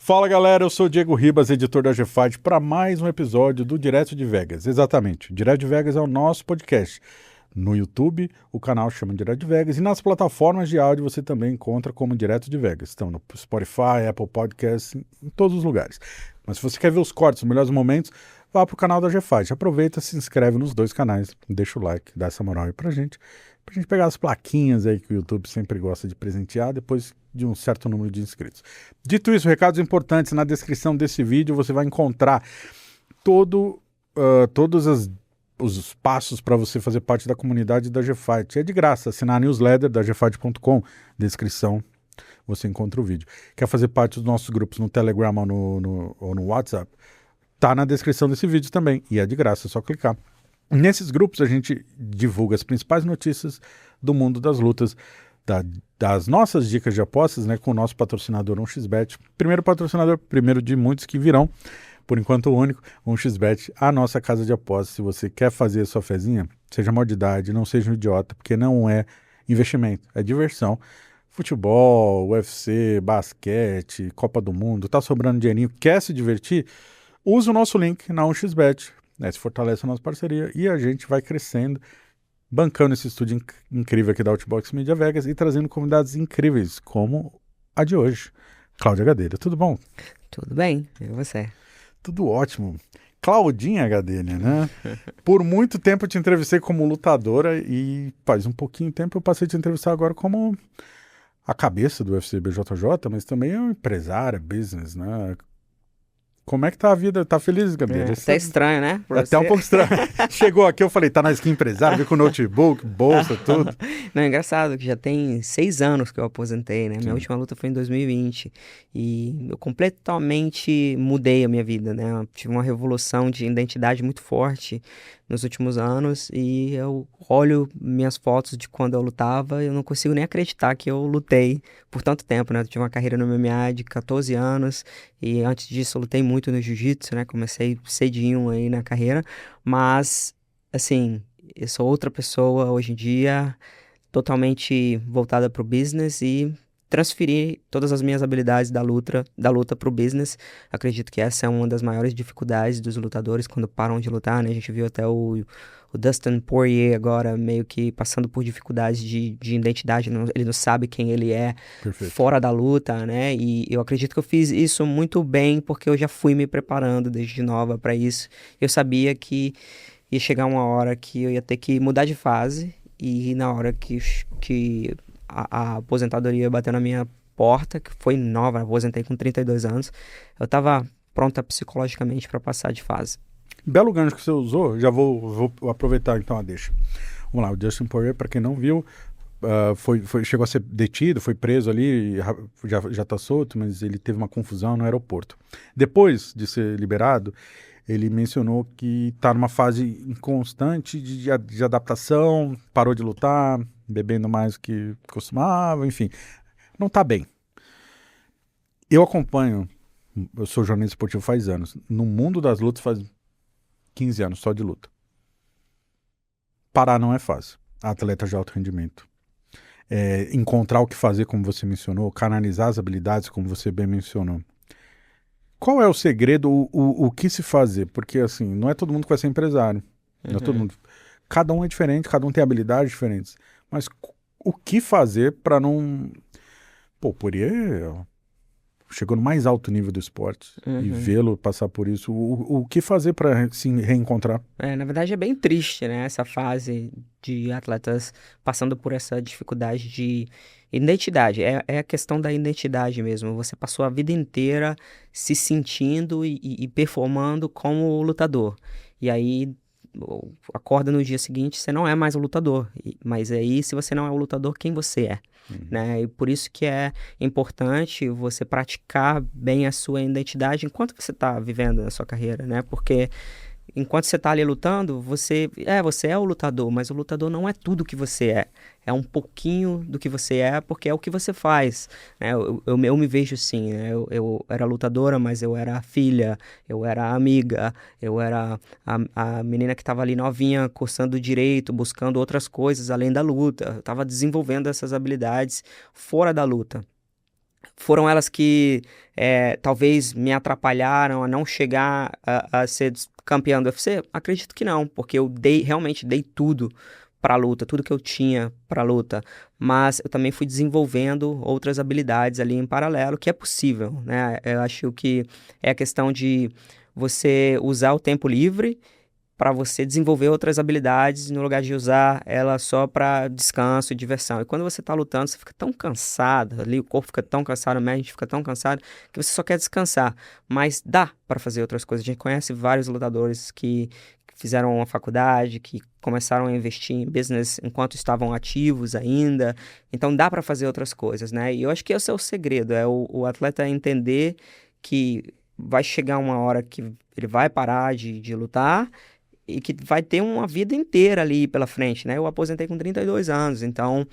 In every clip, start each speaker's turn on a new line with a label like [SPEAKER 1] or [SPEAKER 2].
[SPEAKER 1] Fala galera, eu sou o Diego Ribas, editor da GFight, para mais um episódio do Direto de Vegas. Exatamente, o Direto de Vegas é o nosso podcast. No YouTube, o canal chama Direto de Vegas e nas plataformas de áudio você também encontra como Direto de Vegas. Estão no Spotify, Apple Podcasts, em todos os lugares. Mas se você quer ver os cortes, os melhores momentos, vá para o canal da GFight. Aproveita, se inscreve nos dois canais, deixa o like, dá essa moral aí pra gente pegar as plaquinhas aí que o YouTube sempre gosta de presentear depois de um certo número de inscritos. Dito isso, recados importantes, na descrição desse vídeo você vai encontrar todos os passos para você fazer parte da comunidade da GFight. É de graça, assinar a newsletter da gfight.com, descrição, você encontra o vídeo. Quer fazer parte dos nossos grupos no Telegram ou no WhatsApp? Tá na descrição desse vídeo também, e é de graça, é só clicar. Nesses grupos a gente divulga as principais notícias do mundo das lutas, das nossas dicas de apostas, né, com o nosso patrocinador 1xBet. Primeiro patrocinador, primeiro de muitos que virão, por enquanto o único, 1xBet, a nossa casa de apostas. Se você quer fazer a sua fezinha, seja maior de idade, não seja um idiota, porque não é investimento, é diversão. Futebol, UFC, basquete, Copa do Mundo, tá sobrando dinheirinho, quer se divertir? Use o nosso link na 1xBet. Se fortalece a nossa parceria e a gente vai crescendo, bancando esse estúdio incrível aqui da Outbox Media Vegas e trazendo convidados incríveis, como a de hoje. Cláudia Gadelha, tudo bom?
[SPEAKER 2] Tudo bem, e você?
[SPEAKER 1] Tudo ótimo. Claudinha Gadelha, né? Por muito tempo eu te entrevistei como lutadora e faz um pouquinho de tempo eu passei a te entrevistar agora como a cabeça do UFC BJJ, mas também é uma empresária, business, né? Como é que tá a vida? Tá feliz, Gabriel?
[SPEAKER 2] Até estranho, né?
[SPEAKER 1] Até um pouco estranho. Chegou aqui, eu falei, tá na skin empresário, veio com notebook, bolsa, tudo.
[SPEAKER 2] Não, é engraçado que já tem 6 anos que eu aposentei, né?
[SPEAKER 1] Sim.
[SPEAKER 2] Minha última luta foi em 2020 e eu completamente mudei a minha vida, né? Eu tive uma revolução de identidade muito forte nos últimos anos e eu olho minhas fotos de quando eu lutava e eu não consigo nem acreditar que eu lutei por tanto tempo, né? Eu tive uma carreira no MMA de 14 anos e antes disso eu lutei muito no jiu-jitsu, né? Comecei cedinho aí na carreira, mas, assim, eu sou outra pessoa hoje em dia, totalmente voltada pro business e transferir todas as minhas habilidades da luta pro business. Acredito que essa é uma das maiores dificuldades dos lutadores quando param de lutar, né? A gente viu até o Dustin Poirier agora meio que passando por dificuldades de identidade, ele não sabe quem ele é.
[SPEAKER 1] Perfeito.
[SPEAKER 2] Fora da luta, né? E eu acredito que eu fiz isso muito bem porque eu já fui me preparando desde nova para isso. Eu sabia que ia chegar uma hora que eu ia ter que mudar de fase e na hora que a aposentadoria bateu na minha porta, que foi nova, aposentei com 32 anos, eu estava pronta psicologicamente para passar de fase.
[SPEAKER 1] Belo gancho que você usou, já vou aproveitar então a deixa. Vamos lá, o Dustin Poirier, para quem não viu, chegou a ser detido, foi preso ali, já tá solto, mas ele teve uma confusão no aeroporto. Depois de ser liberado, ele mencionou que está numa fase inconstante de adaptação, parou de lutar, bebendo mais do que costumava, enfim, não está bem. Eu sou jornalista esportivo faz anos, no mundo das lutas faz 15 anos só de luta. Parar não é fácil, atleta de alto rendimento. Encontrar o que fazer, como você mencionou, canalizar as habilidades, como você bem mencionou. Qual é o segredo, o que se fazer? Porque, assim, não é todo mundo que vai ser empresário. Não é todo mundo. Cada um é diferente, cada um tem habilidades diferentes. Mas o que fazer para não... Pô, Poirier chegou no mais alto nível do esporte e vê-lo passar por isso. O que fazer para se reencontrar?
[SPEAKER 2] Na verdade é bem triste, né? Essa fase de atletas passando por essa dificuldade de identidade. É a questão da identidade mesmo. Você passou a vida inteira se sentindo e performando como lutador. E aí acorda no dia seguinte, você não é mais o lutador. Mas aí, se você não é o lutador, quem você é? Né? E por isso que é importante você praticar bem a sua identidade enquanto você está vivendo a sua carreira, né? Porque enquanto você está ali lutando, você é o lutador, mas o lutador não é tudo que você é. É um pouquinho do que você é, porque é o que você faz, né? Eu me vejo assim, né? Eu era lutadora, mas eu era filha, eu era amiga, eu era a menina que estava ali novinha, cursando direito, buscando outras coisas além da luta. Eu estava desenvolvendo essas habilidades fora da luta. foram elas que talvez me atrapalharam a não chegar a ser campeão do UFC? Acredito que não, porque eu realmente dei tudo para a luta, tudo que eu tinha para a luta, mas eu também fui desenvolvendo outras habilidades ali em paralelo, que é possível, né? Eu acho que é a questão de você usar o tempo livre para você desenvolver outras habilidades no lugar de usar ela só para descanso e diversão. E quando você está lutando, você fica tão cansado, ali o corpo fica tão cansado, a mente fica tão cansado que você só quer descansar. Mas dá para fazer outras coisas. A gente conhece vários lutadores que fizeram uma faculdade, que começaram a investir em business enquanto estavam ativos ainda. Então dá para fazer outras coisas, né? E eu acho que esse é o segredo, é o atleta entender que vai chegar uma hora que ele vai parar de lutar e que vai ter uma vida inteira ali pela frente, né? Eu aposentei com 32 anos, então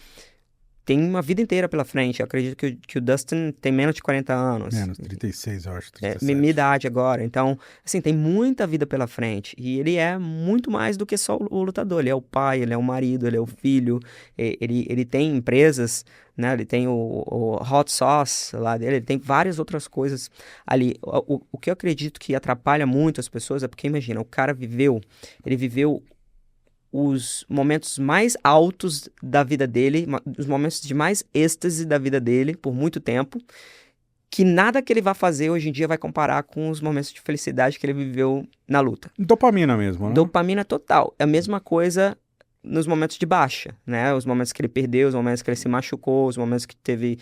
[SPEAKER 2] tem uma vida inteira pela frente. Eu acredito que o Dustin tem menos de 40 anos.
[SPEAKER 1] Menos, 36, eu acho,
[SPEAKER 2] É
[SPEAKER 1] 37.
[SPEAKER 2] minha idade agora. Então, assim, tem muita vida pela frente. E ele é muito mais do que só o lutador. Ele é o pai, ele é o marido, ele é o filho. Ele tem empresas, né? Ele tem o hot sauce lá dele. Ele tem várias outras coisas ali. O que eu acredito que atrapalha muito as pessoas é porque, imagina, o cara ele viveu os momentos mais altos da vida dele, os momentos de mais êxtase da vida dele por muito tempo, que nada que ele vai fazer hoje em dia vai comparar com os momentos de felicidade que ele viveu na luta.
[SPEAKER 1] Dopamina mesmo, né?
[SPEAKER 2] Dopamina total. É a mesma coisa nos momentos de baixa, né? Os momentos que ele perdeu, os momentos que ele se machucou, os momentos que teve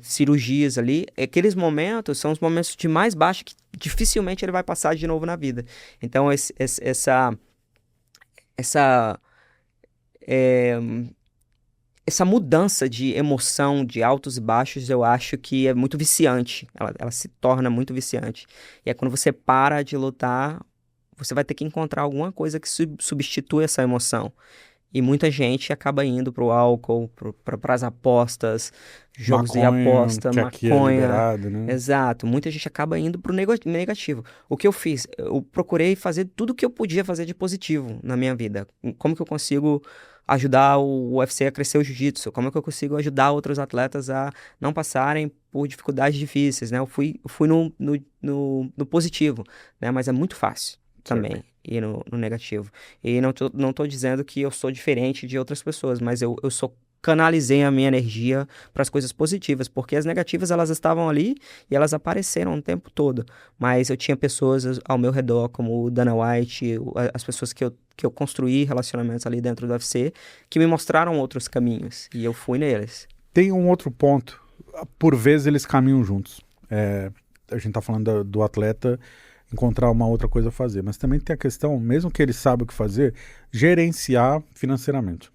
[SPEAKER 2] cirurgias ali. Aqueles momentos são os momentos de mais baixa que dificilmente ele vai passar de novo na vida. Então, essa essa mudança de emoção, de altos e baixos, eu acho que é muito viciante. Ela se torna muito viciante. E é quando você para de lutar, você vai ter que encontrar alguma coisa que substitua essa emoção. E muita gente acaba indo pro álcool, para as apostas, jogos de aposta,
[SPEAKER 1] que aqui é
[SPEAKER 2] maconha.
[SPEAKER 1] liberado, né?
[SPEAKER 2] Exato. Muita gente acaba indo pro negativo. O que eu fiz? Eu procurei fazer tudo o que eu podia fazer de positivo na minha vida. Como que eu consigo ajudar o UFC a crescer o jiu-jitsu? Como é que eu consigo ajudar outros atletas a não passarem por dificuldades difíceis, né? Eu fui no positivo, né? Mas é muito fácil também ir no negativo. E não tô dizendo que eu sou diferente de outras pessoas, mas eu só canalizei a minha energia para as coisas positivas, porque as negativas elas estavam ali e elas apareceram o tempo todo. Mas eu tinha pessoas ao meu redor, como o Dana White, as pessoas que eu construí relacionamentos ali dentro do UFC, que me mostraram outros caminhos, e eu fui neles.
[SPEAKER 1] Tem um outro ponto. Por vezes eles caminham juntos. A gente tá falando do atleta encontrar uma outra coisa a fazer, mas também tem a questão, mesmo que ele saiba o que fazer, gerenciar financeiramente.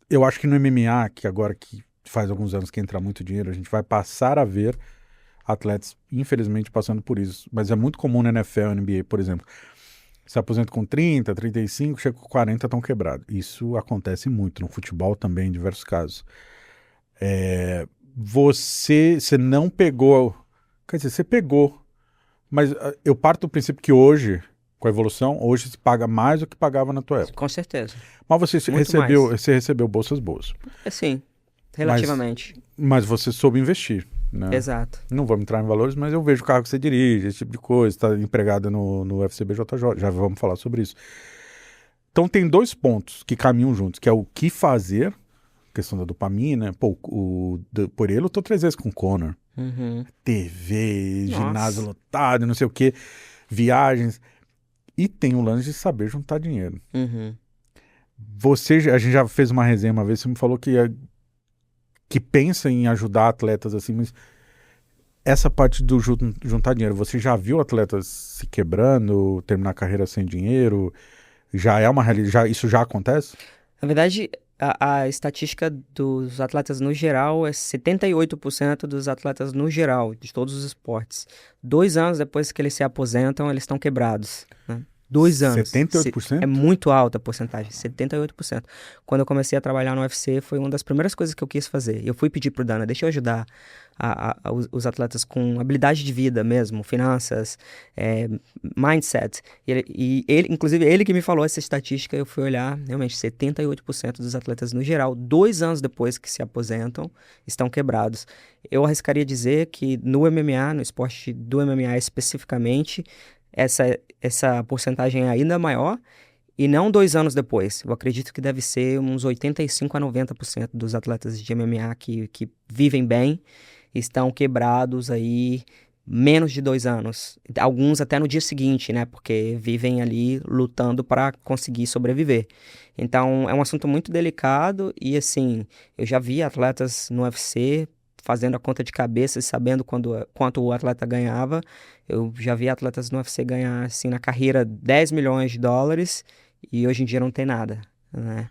[SPEAKER 1] Eu acho que no MMA, que agora que faz alguns anos que entra muito dinheiro, a gente vai passar a ver atletas, infelizmente, passando por isso. Mas é muito comum na NFL, NBA, por exemplo. Se aposenta com 30, 35, chega com 40, estão quebrados. Isso acontece muito no futebol também, em diversos casos. Você não pegou... Quer dizer, você pegou. Mas eu parto do princípio que hoje, com a evolução, hoje se paga mais do que pagava na tua época.
[SPEAKER 2] Com certeza.
[SPEAKER 1] Mas você recebeu bolsas boas.
[SPEAKER 2] Sim, relativamente.
[SPEAKER 1] Mas você soube investir, né?
[SPEAKER 2] Exato.
[SPEAKER 1] Não vamos entrar em valores, mas eu vejo o carro que você dirige, esse tipo de coisa, está empregada no UFC BJJ, já vamos falar sobre isso. Então tem dois pontos que caminham juntos, que é o que fazer, questão da dopamina. Pô, por ele eu tô 3 vezes com o Conor.
[SPEAKER 2] Uhum.
[SPEAKER 1] TV, ginásio lotado, não sei o que, viagens. E tem o lance de saber juntar dinheiro.
[SPEAKER 2] Uhum.
[SPEAKER 1] A gente já fez uma resenha uma vez, você me falou que pensa em ajudar atletas assim, mas essa parte do juntar dinheiro, você já viu atletas se quebrando, terminar a carreira sem dinheiro? Já é uma realidade? Isso já acontece?
[SPEAKER 2] Na verdade, a estatística dos atletas no geral é 78% dos atletas no geral, de todos os esportes. 2 anos depois que eles se aposentam, eles estão quebrados, né? 2 anos.
[SPEAKER 1] 78%?
[SPEAKER 2] É muito alta a porcentagem, 78%. Quando eu comecei a trabalhar no UFC, foi uma das primeiras coisas que eu quis fazer. Eu fui pedir pro Dana, deixa eu ajudar os atletas com habilidade de vida mesmo, finanças, mindset. Inclusive, ele que me falou essa estatística, eu fui olhar, realmente, 78% dos atletas no geral, 2 anos depois que se aposentam, estão quebrados. Eu arriscaria dizer que no MMA, no esporte do MMA especificamente, essa porcentagem é ainda maior, e não 2 anos depois. Eu acredito que deve ser uns 85 a 90% dos atletas de MMA que vivem bem estão quebrados aí menos de 2 anos. Alguns até no dia seguinte, né? Porque vivem ali lutando para conseguir sobreviver. Então, é um assunto muito delicado e, assim, eu já vi atletas no UFC fazendo a conta de cabeça e sabendo quanto o atleta ganhava. Eu já vi atletas no UFC ganhar, assim, na carreira 10 milhões de dólares e hoje em dia não tem nada, né?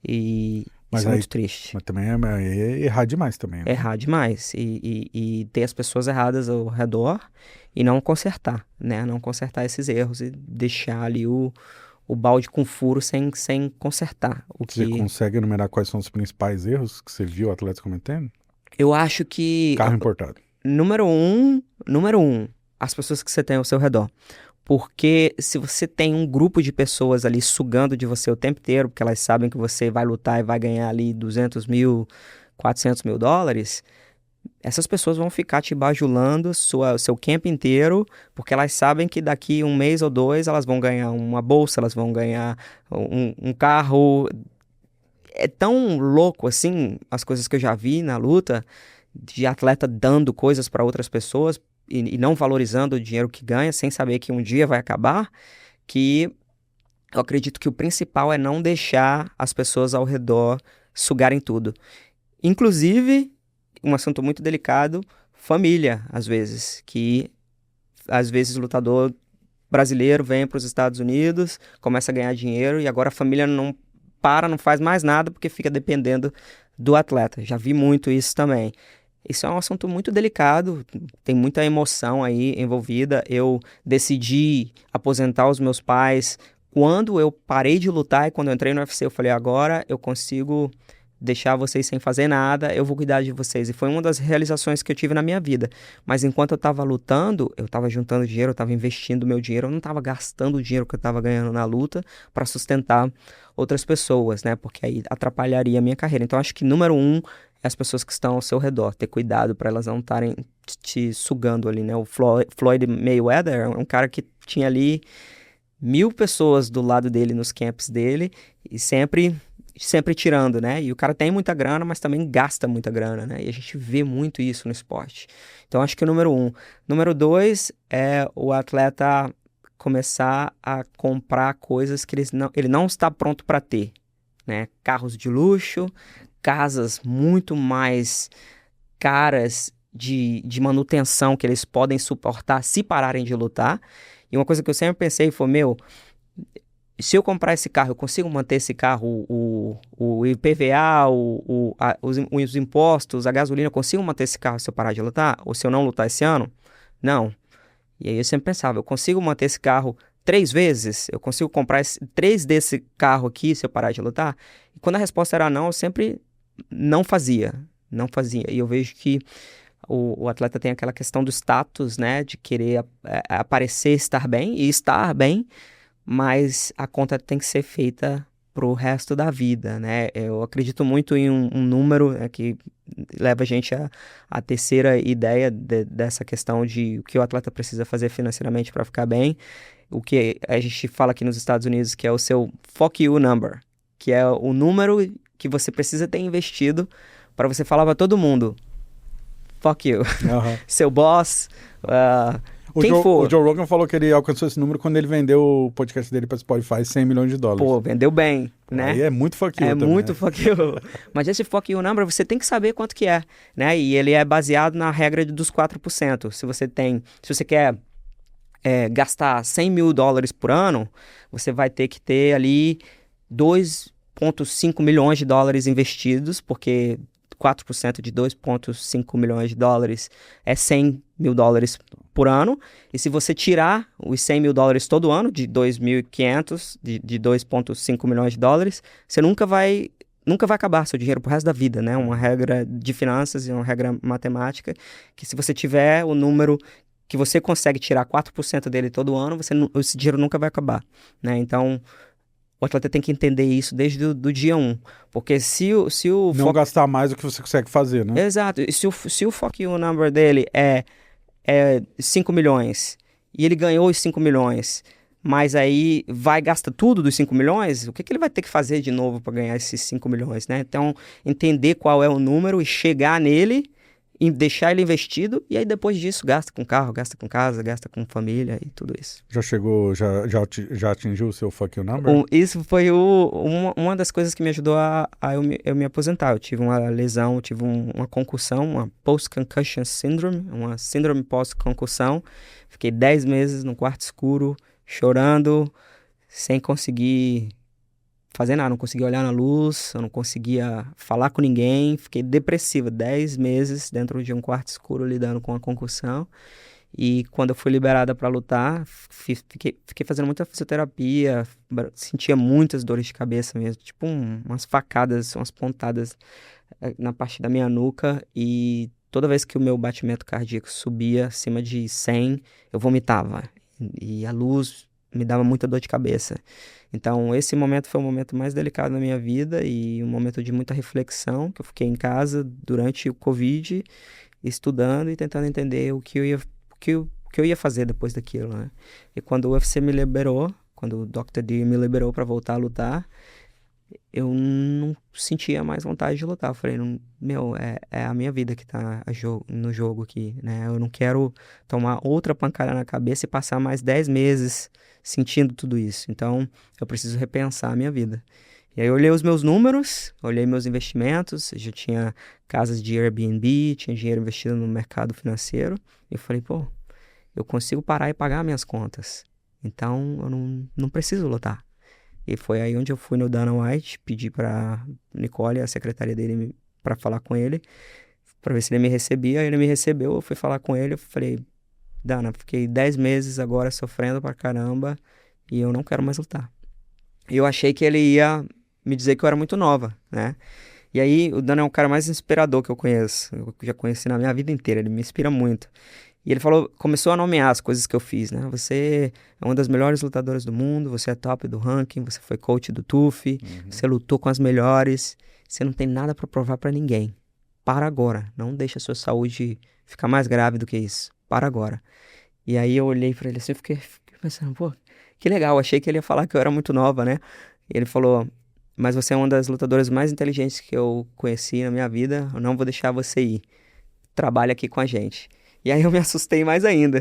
[SPEAKER 2] E isso é muito triste.
[SPEAKER 1] Mas também é errar demais também, né?
[SPEAKER 2] Errar demais. E ter as pessoas erradas ao redor e não consertar, né? Não consertar esses erros e deixar ali o balde com furo sem consertar.
[SPEAKER 1] Você consegue enumerar quais são os principais erros que você viu atletas cometendo?
[SPEAKER 2] Eu acho que...
[SPEAKER 1] Carro importado.
[SPEAKER 2] Número um, as pessoas que você tem ao seu redor. Porque se você tem um grupo de pessoas ali sugando de você o tempo inteiro, porque elas sabem que você vai lutar e vai ganhar ali 200 mil, 400 mil dólares, essas pessoas vão ficar te bajulando seu camp inteiro, porque elas sabem que daqui 1 mês ou 2 elas vão ganhar uma bolsa, elas vão ganhar um carro. É tão louco assim as coisas que eu já vi na luta, de atleta dando coisas para outras pessoas e não valorizando o dinheiro que ganha, sem saber que um dia vai acabar, que eu acredito que o principal é não deixar as pessoas ao redor sugarem tudo. Inclusive, um assunto muito delicado, família, às vezes, que às vezes o lutador brasileiro vem para os Estados Unidos, começa a ganhar dinheiro e agora a família não faz mais nada porque fica dependendo do atleta. Já vi muito isso também. Isso é um assunto muito delicado, tem muita emoção aí envolvida. Eu decidi aposentar os meus pais quando eu parei de lutar e quando eu entrei no UFC, eu falei, agora eu consigo deixar vocês sem fazer nada, eu vou cuidar de vocês. E foi uma das realizações que eu tive na minha vida. Mas enquanto eu estava lutando, eu estava juntando dinheiro, eu estava investindo meu dinheiro, eu não estava gastando o dinheiro que eu estava ganhando na luta para sustentar outras pessoas, né? Porque aí atrapalharia a minha carreira. Então, acho que número 1 é as pessoas que estão ao seu redor, ter cuidado para elas não estarem te sugando ali, né? O Floyd Mayweather é um cara que tinha ali 1.000 pessoas do lado dele nos camps dele e sempre tirando, né? E o cara tem muita grana, mas também gasta muita grana, né? E a gente vê muito isso no esporte. Então, acho que é o número 1. Número 2 é o atleta começar a comprar coisas que ele não está pronto para ter, né? Carros de luxo, casas muito mais caras de manutenção que eles podem suportar se pararem de lutar. E uma coisa que eu sempre pensei foi, se eu comprar esse carro, eu consigo manter esse carro, o IPVA, os impostos, a gasolina, eu consigo manter esse carro se eu parar de lutar? Ou se eu não lutar esse ano? Não. E aí eu sempre pensava, eu consigo manter esse carro 3 vezes? Eu consigo comprar 3 desse carro aqui se eu parar de lutar? E quando a resposta era não, eu sempre não fazia. E eu vejo que o atleta tem aquela questão do status, né? De querer aparecer, estar bem, e estar bem, mas a conta tem que ser feita pro resto da vida, né? Eu acredito muito em um número que leva a gente à terceira ideia dessa questão de o que o atleta precisa fazer financeiramente para ficar bem. O que a gente fala aqui nos Estados Unidos, que é o seu fuck you number, que é o número que você precisa ter investido para você falar para todo mundo, fuck you, seu boss,
[SPEAKER 1] O Joe Rogan falou que ele alcançou esse número quando ele vendeu o podcast dele para Spotify, 100 milhões de dólares.
[SPEAKER 2] Pô, vendeu bem, né?
[SPEAKER 1] Aí é muito fuck you também.
[SPEAKER 2] É muito fuck you. Mas esse fuck you number, você tem que saber quanto que é, né? E ele é baseado na regra dos 4%. Se você quer gastar 100 mil dólares por ano, você vai ter que ter ali 2,5 milhões de dólares investidos, porque 4% de 2,5 milhões de dólares é 100 mil dólares por ano, e se você tirar os $100 mil todo ano, de 2.500, de 2,5 milhões de dólares, você nunca vai acabar seu dinheiro pro resto da vida, né? Uma regra de finanças e uma regra matemática, que se você tiver o número que você consegue tirar 4% dele todo ano, esse dinheiro nunca vai acabar, né? Então, o atleta tem que entender isso desde do dia 1, porque se o
[SPEAKER 1] Não gastar mais do que você consegue fazer, né?
[SPEAKER 2] Exato, e se o fuck you number dele é 5 milhões, e ele ganhou os 5 milhões, mas aí gasta tudo dos 5 milhões, o que ele vai ter que fazer de novo para ganhar esses 5 milhões, né? Então, entender qual é o número e chegar nele, e deixar ele investido, e aí depois disso gasta com carro, gasta com casa, gasta com família e tudo isso.
[SPEAKER 1] Já chegou, já atingiu o seu fuck you number?
[SPEAKER 2] Isso foi uma das coisas que me ajudou a eu me aposentar. Eu tive uma lesão, eu tive uma concussão, uma post-concussion syndrome, uma síndrome pós-concussão. Fiquei 10 meses no quarto escuro, chorando, sem conseguir fazer nada, não conseguia olhar na luz, eu não conseguia falar com ninguém, fiquei depressiva 10 meses dentro de um quarto escuro lidando com a concussão, e quando eu fui liberada para lutar, fiquei fazendo muita fisioterapia, sentia muitas dores de cabeça mesmo, tipo umas facadas, umas pontadas na parte da minha nuca, e toda vez que o meu batimento cardíaco subia acima de 100, eu vomitava, e a luz me dava muita dor de cabeça. Então, esse momento foi o momento mais delicado da minha vida e um momento de muita reflexão, que eu fiquei em casa durante o Covid, estudando e tentando entender o que eu ia fazer depois daquilo, né? E quando o UFC me liberou, quando o Dr. D me liberou para voltar a lutar, eu não sentia mais vontade de lutar. Eu falei, é a minha vida que tá no jogo aqui, né? Eu não quero tomar outra pancada na cabeça e passar mais 10 meses sentindo tudo isso. Então, eu preciso repensar a minha vida. E aí eu olhei os meus números, olhei meus investimentos, já tinha casas de Airbnb, tinha dinheiro investido no mercado financeiro, e eu falei, pô, eu consigo parar e pagar minhas contas. Então, eu não preciso lutar. E foi aí onde eu fui no Dana White, pedi pra Nicole, a secretária dele, pra falar com ele, pra ver se ele me recebia. Ele me recebeu, eu fui falar com ele, eu falei, Dana, fiquei 10 meses agora sofrendo pra caramba e eu não quero mais lutar. E eu achei que ele ia me dizer que eu era muito nova, né? E aí, o Dana é o cara mais inspirador que eu conheço, eu já conheci na minha vida inteira, ele me inspira muito. E ele começou a nomear as coisas que eu fiz, né? Você é uma das melhores lutadoras do mundo, você é top do ranking, você foi coach do TUF, você lutou com as melhores, você não tem nada pra provar pra ninguém. Para agora, não deixa a sua saúde ficar mais grave do que isso. Para agora. E aí eu olhei pra ele assim e fiquei pensando, pô, que legal, achei que ele ia falar que eu era muito nova, né? E ele falou, mas você é uma das lutadoras mais inteligentes que eu conheci na minha vida, eu não vou deixar você ir. Trabalha aqui com a gente. E aí eu me assustei mais ainda.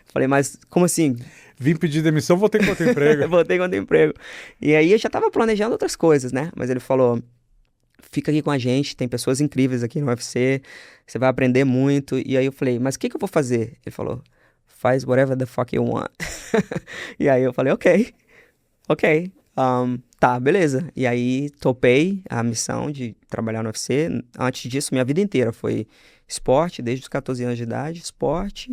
[SPEAKER 2] Falei, mas como assim?
[SPEAKER 1] Vim pedir demissão, voltei com outro emprego.
[SPEAKER 2] Voltei com outro emprego. E aí eu já tava planejando outras coisas, né? Mas ele falou, fica aqui com a gente, tem pessoas incríveis aqui no UFC, você vai aprender muito. E aí eu falei, mas o que eu vou fazer? Ele falou, faz whatever the fuck you want. E aí eu falei, ok, tá, beleza. E aí topei a missão de trabalhar no UFC. Antes disso, minha vida inteira foi esporte, desde os 14 anos de idade, esporte.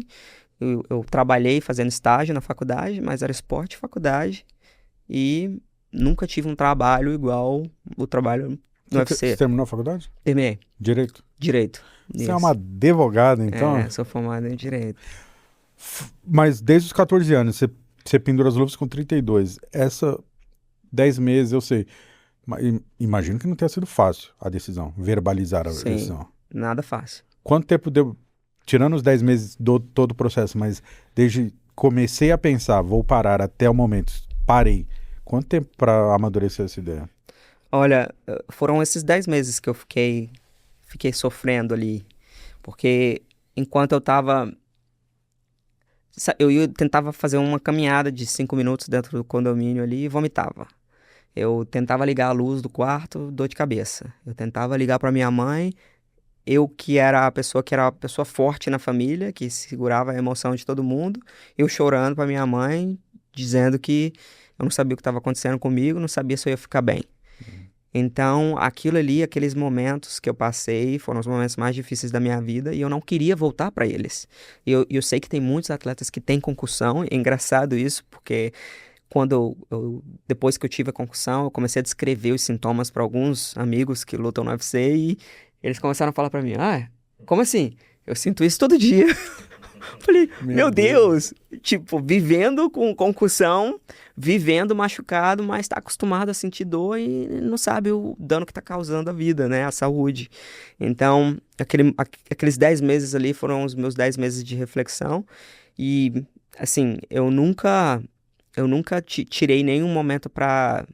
[SPEAKER 2] Eu trabalhei fazendo estágio na faculdade, mas era esporte e faculdade. E nunca tive um trabalho igual o trabalho no UFC.
[SPEAKER 1] Você terminou a faculdade?
[SPEAKER 2] Terminei.
[SPEAKER 1] Direito?
[SPEAKER 2] Direito.
[SPEAKER 1] Você é uma advogada, então?
[SPEAKER 2] É, sou formado em Direito.
[SPEAKER 1] Mas desde os 14 anos, você pendura as luvas com 32. 10 meses, eu sei. Imagino que não tenha sido fácil a decisão, verbalizar a decisão.
[SPEAKER 2] Nada fácil.
[SPEAKER 1] Quanto tempo deu, tirando os 10 meses do todo o processo, mas desde comecei a pensar, vou parar até o momento, parei. Quanto tempo para amadurecer essa ideia?
[SPEAKER 2] Olha, foram esses 10 meses que eu fiquei sofrendo ali. Porque enquanto eu tentava fazer uma caminhada de 5 minutos dentro do condomínio ali e vomitava. Eu tentava ligar a luz do quarto, dor de cabeça. Eu tentava ligar para minha mãe, eu que era a pessoa forte na família, que segurava a emoção de todo mundo, eu chorando para minha mãe, dizendo que eu não sabia o que estava acontecendo comigo, não sabia se eu ia ficar bem. Então, aquilo ali, aqueles momentos que eu passei, foram os momentos mais difíceis da minha vida e eu não queria voltar para eles. E eu sei que tem muitos atletas que têm concussão, é engraçado isso, porque depois que eu tive a concussão, eu comecei a descrever os sintomas para alguns amigos que lutam no UFC e eles começaram a falar para mim: ah, como assim? Eu sinto isso todo dia. Falei, meu Deus! Tipo, vivendo com concussão, vivendo machucado, mas tá acostumado a sentir dor e não sabe o dano que tá causando à vida, né? À saúde. Então, aqueles 10 meses ali foram os meus 10 meses de reflexão. E, assim, eu nunca tirei nenhum momento pra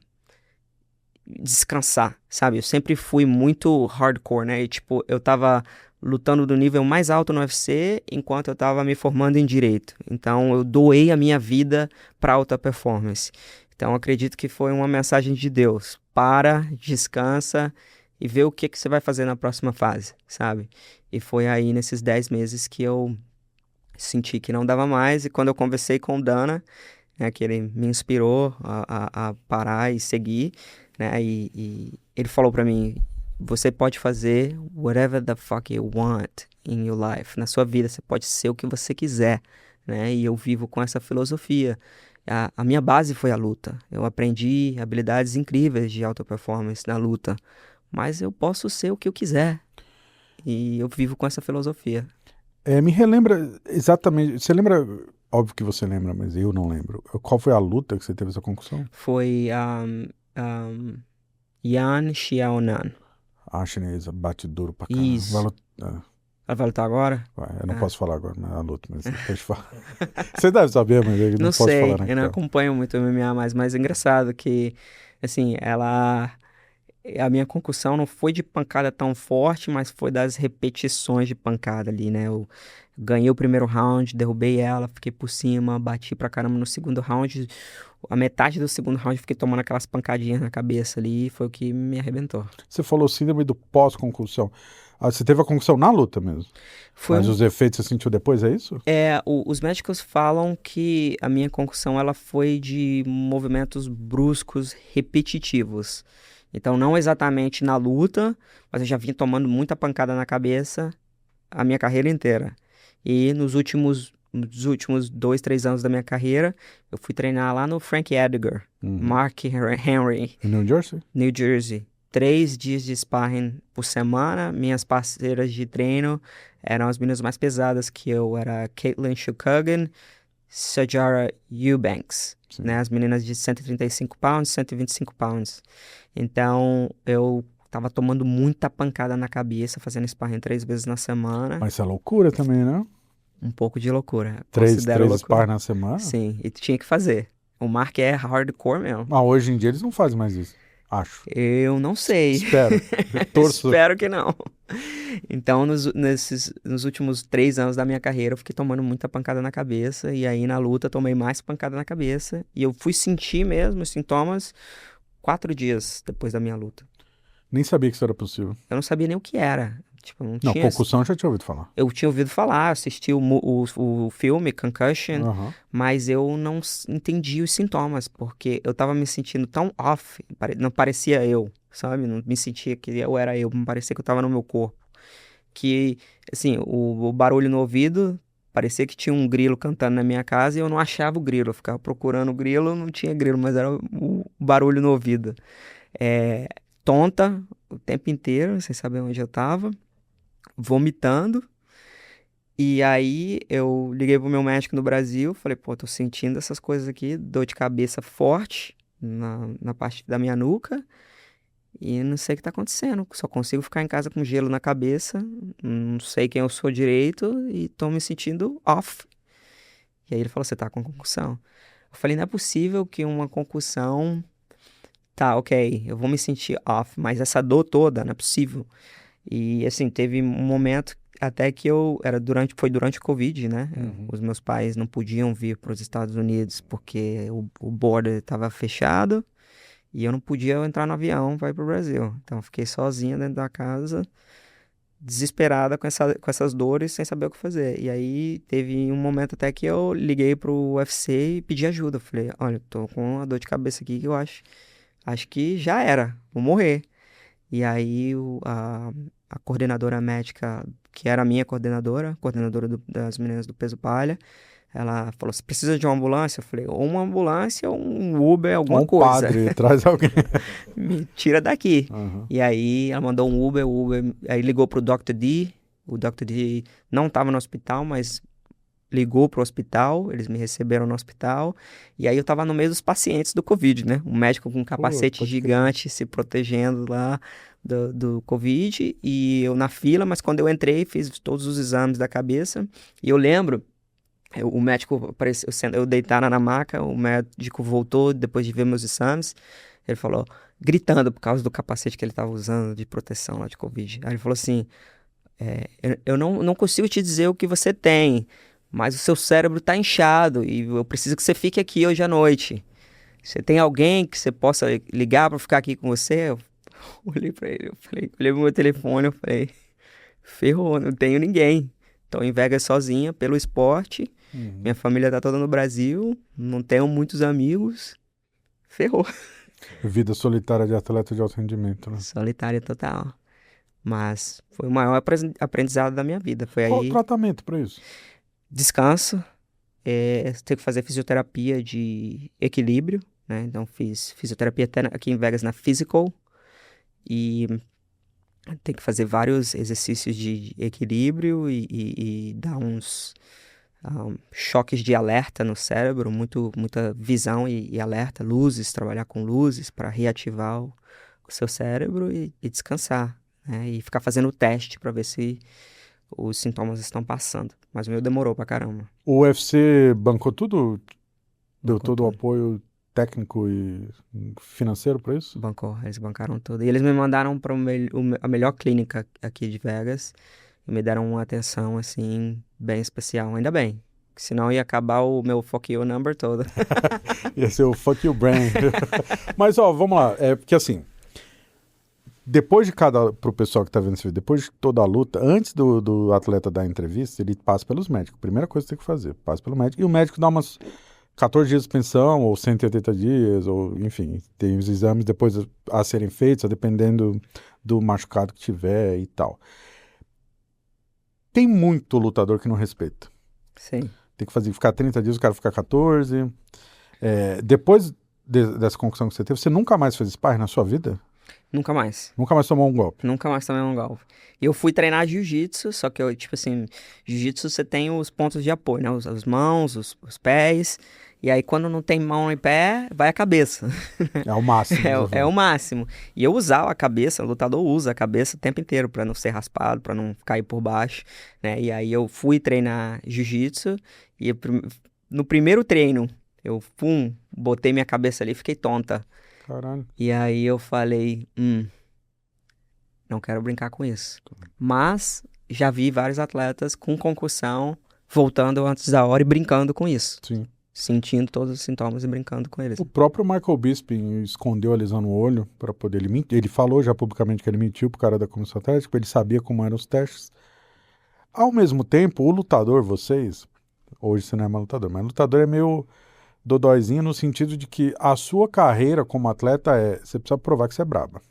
[SPEAKER 2] descansar, sabe? Eu sempre fui muito hardcore, né? E, tipo, eu tava lutando do nível mais alto no UFC enquanto eu tava me formando em direito. Então, eu doei a minha vida pra alta performance. Então, eu acredito que foi uma mensagem de Deus. Para, descansa e vê o que que você vai fazer na próxima fase, sabe? E foi aí nesses 10 meses que eu senti que não dava mais. E quando eu conversei com o Dana, né, que ele me inspirou a parar e seguir, né, e ele falou pra mim: você pode fazer whatever the fuck you want in your life, na sua vida você pode ser o que você quiser, né, e eu vivo com essa filosofia. A minha base foi a luta, eu aprendi habilidades incríveis de alta performance na luta, mas eu posso ser o que eu quiser, e eu vivo com essa filosofia.
[SPEAKER 1] Me relembra exatamente. Você lembra? Óbvio que você lembra, mas eu não lembro. Qual foi a luta que você teve essa concussão?
[SPEAKER 2] Foi Yan Xiaonan.
[SPEAKER 1] A chinesa bate duro pra caramba.
[SPEAKER 2] Isso. Ela vai lutar agora?
[SPEAKER 1] Eu não
[SPEAKER 2] Ah.
[SPEAKER 1] posso falar agora na luta, mas depois fala. Você deve saber, mas eu não
[SPEAKER 2] Não
[SPEAKER 1] posso
[SPEAKER 2] sei,
[SPEAKER 1] falar
[SPEAKER 2] eu não
[SPEAKER 1] naquela.
[SPEAKER 2] acompanho muito o MMA mais, mas é engraçado que, assim, a minha concussão não foi de pancada tão forte, mas foi das repetições de pancada ali, né? Eu ganhei o primeiro round, derrubei ela, fiquei por cima, bati pra caramba no segundo round. A metade do segundo round eu fiquei tomando aquelas pancadinhas na cabeça ali, e foi o que me arrebentou.
[SPEAKER 1] Você falou síndrome do pós-concussão. Você teve a concussão na luta mesmo.
[SPEAKER 2] Foi
[SPEAKER 1] Mas os efeitos você sentiu depois, é isso?
[SPEAKER 2] os médicos falam que a minha concussão ela foi de movimentos bruscos repetitivos. Então, não exatamente na luta, mas eu já vim tomando muita pancada na cabeça a minha carreira inteira. E nos últimos 2, 3 anos da minha carreira, eu fui treinar lá no Frank Edgar, Mark Henry,
[SPEAKER 1] Em New Jersey?
[SPEAKER 2] New Jersey. 3 dias de sparring por semana. Minhas parceiras de treino eram as meninas mais pesadas que eu. Era Caitlin Chukagan, Sajara Eubanks,
[SPEAKER 1] Sim.
[SPEAKER 2] né? As meninas de 135 pounds, 125 pounds. Então, eu tava tomando muita pancada na cabeça, fazendo sparring 3 vezes na semana.
[SPEAKER 1] Mas isso é loucura também, né?
[SPEAKER 2] Um pouco de loucura.
[SPEAKER 1] Três
[SPEAKER 2] Considero loucura.
[SPEAKER 1] spar na semana?
[SPEAKER 2] Sim, e tinha que fazer. O Mark é hardcore mesmo.
[SPEAKER 1] Mas hoje em dia eles não fazem mais isso. Acho.
[SPEAKER 2] Eu não sei.
[SPEAKER 1] Espero. Torço.
[SPEAKER 2] Espero que não. Então, nos últimos 3 anos da minha carreira, eu fiquei tomando muita pancada na cabeça. E aí, na luta, tomei mais pancada na cabeça. E eu fui sentir mesmo os sintomas 4 dias depois da minha luta.
[SPEAKER 1] Nem sabia que isso era possível.
[SPEAKER 2] Eu não sabia nem o que era. Tipo, não
[SPEAKER 1] Não,
[SPEAKER 2] tinha...
[SPEAKER 1] concussão eu já tinha ouvido falar.
[SPEAKER 2] Eu tinha ouvido falar, assisti o filme Concussion,
[SPEAKER 1] Aham.
[SPEAKER 2] mas eu não entendi os sintomas, porque eu tava me sentindo tão off, não parecia eu, sabe? Não me sentia que eu era eu, me parecia que eu tava no meu corpo. Que, assim, o barulho no ouvido, parecia que tinha um grilo cantando na minha casa e eu não achava o grilo. Eu ficava procurando o grilo, não tinha grilo, mas era o barulho no ouvido. Tonta o tempo inteiro, sem saber onde eu tava, vomitando. E aí eu liguei pro meu médico no Brasil, falei, pô, tô sentindo essas coisas aqui, dor de cabeça forte na parte da minha nuca e não sei o que tá acontecendo, só consigo ficar em casa com gelo na cabeça, não sei quem eu sou direito e tô me sentindo off. E aí ele falou, você tá com concussão. Eu falei, não é possível que uma concussão... Tá, ok, eu vou me sentir off, mas essa dor toda, não é possível. E assim, teve um momento até que foi durante o Covid, né? Os meus pais não podiam vir para os Estados Unidos porque o border estava fechado e eu não podia entrar no avião para ir para o Brasil. Então, eu fiquei sozinha dentro da casa, desesperada com essas dores, sem saber o que fazer. E aí, teve um momento até que eu liguei pro UFC e pedi ajuda. Eu falei, olha, eu tô com uma dor de cabeça aqui que eu acho acho que já era, vou morrer. E aí a coordenadora médica, que era a minha coordenadora das meninas do Peso Palha, ela falou, você precisa de uma ambulância? Eu falei, ou uma ambulância ou um Uber, alguma
[SPEAKER 1] Ou um
[SPEAKER 2] coisa.
[SPEAKER 1] padre, traz alguém.
[SPEAKER 2] Me tira daqui.
[SPEAKER 1] Aham.
[SPEAKER 2] E aí ela mandou um Uber, o Uber aí ligou pro Dr. D. O Dr. D não estava no hospital, mas ligou pro hospital, eles me receberam no hospital. E aí eu tava no meio dos pacientes do Covid, né? Um médico com um
[SPEAKER 1] Pô,
[SPEAKER 2] capacete
[SPEAKER 1] pode crer.
[SPEAKER 2] gigante se protegendo lá do Covid. E eu na fila, mas quando eu entrei, fiz todos os exames da cabeça. E eu lembro, o médico apareceu, eu deitada na maca, o médico voltou depois de ver meus exames. Ele falou, gritando por causa do capacete que ele estava usando de proteção lá de Covid. Aí ele falou assim: eu não consigo te dizer o que você tem, mas o seu cérebro está inchado e eu preciso que você fique aqui hoje à noite. Você tem alguém que você possa ligar para ficar aqui com você? Eu olhei para ele, olhei pro meu telefone, eu falei, ferrou, não tenho ninguém. Estou em Vegas sozinha pelo esporte, minha
[SPEAKER 1] Uhum.
[SPEAKER 2] família tá toda no Brasil, não tenho muitos amigos, ferrou.
[SPEAKER 1] Vida solitária de atleta de alto rendimento, né?
[SPEAKER 2] Solitária total. Mas foi o maior aprendizado da minha vida. Foi
[SPEAKER 1] Qual o
[SPEAKER 2] aí,
[SPEAKER 1] tratamento para isso?
[SPEAKER 2] descanso, ter que fazer fisioterapia de equilíbrio, né? Então fiz fisioterapia até aqui em Vegas na Physical e tem que fazer vários exercícios de equilíbrio e dar uns choques de alerta no cérebro, muita visão e alerta, luzes, trabalhar com luzes para reativar o seu cérebro e descansar, né? E ficar fazendo o teste para ver se os sintomas estão passando. Mas o meu demorou pra caramba.
[SPEAKER 1] O UFC bancou tudo? Deu
[SPEAKER 2] Bancou
[SPEAKER 1] todo o
[SPEAKER 2] tudo.
[SPEAKER 1] apoio técnico e financeiro para isso?
[SPEAKER 2] Bancou, eles bancaram tudo. E eles me mandaram para a melhor clínica aqui de Vegas e me deram uma atenção, assim, bem especial. Ainda bem, que senão ia acabar o meu fuck you number todo.
[SPEAKER 1] Ia ser o fuck you brain. Mas, ó, vamos lá. É porque assim, depois de pro pessoal que tá vendo esse vídeo, depois de toda a luta, antes do atleta dar a entrevista, ele passa pelos médicos. Primeira coisa que tem que fazer, passa pelo médico. E o médico dá umas 14 dias de suspensão, ou 180 dias, ou enfim, tem os exames depois a serem feitos, dependendo do machucado que tiver e tal. Tem muito lutador que não respeita.
[SPEAKER 2] Sim,
[SPEAKER 1] Tem que ficar 30 dias, o cara ficar 14. Depois dessa concussão que você teve, você nunca mais fez sparring na sua vida?
[SPEAKER 2] nunca mais.
[SPEAKER 1] Nunca mais tomou um golpe?
[SPEAKER 2] Nunca mais tomei um golpe. E eu fui treinar jiu-jitsu, só que eu, tipo assim, jiu-jitsu você tem os pontos de apoio, né? As mãos, os pés. E aí, quando não tem mão e pé, vai a cabeça.
[SPEAKER 1] É o máximo.
[SPEAKER 2] É o máximo. E eu usava a cabeça, o lutador usa a cabeça o tempo inteiro pra não ser raspado, pra não cair por baixo, né? E aí eu fui treinar jiu-jitsu e no primeiro treino eu botei minha cabeça ali e fiquei tonta.
[SPEAKER 1] Caralho.
[SPEAKER 2] E aí eu falei, não quero brincar com isso. Mas já vi vários atletas com concussão voltando antes da hora e brincando com isso.
[SPEAKER 1] Sim.
[SPEAKER 2] Sentindo todos os sintomas e brincando com eles.
[SPEAKER 1] O próprio Michael Bisping escondeu a lesão no olho para poder ele mentir. Ele falou já publicamente que ele mentiu pro cara da comissão técnica, ele sabia como eram os testes. Ao mesmo tempo, o lutador, vocês, hoje você não é mais lutador, mas lutador é meio dodóizinho no sentido de que a sua carreira como atleta você precisa provar que você é braba.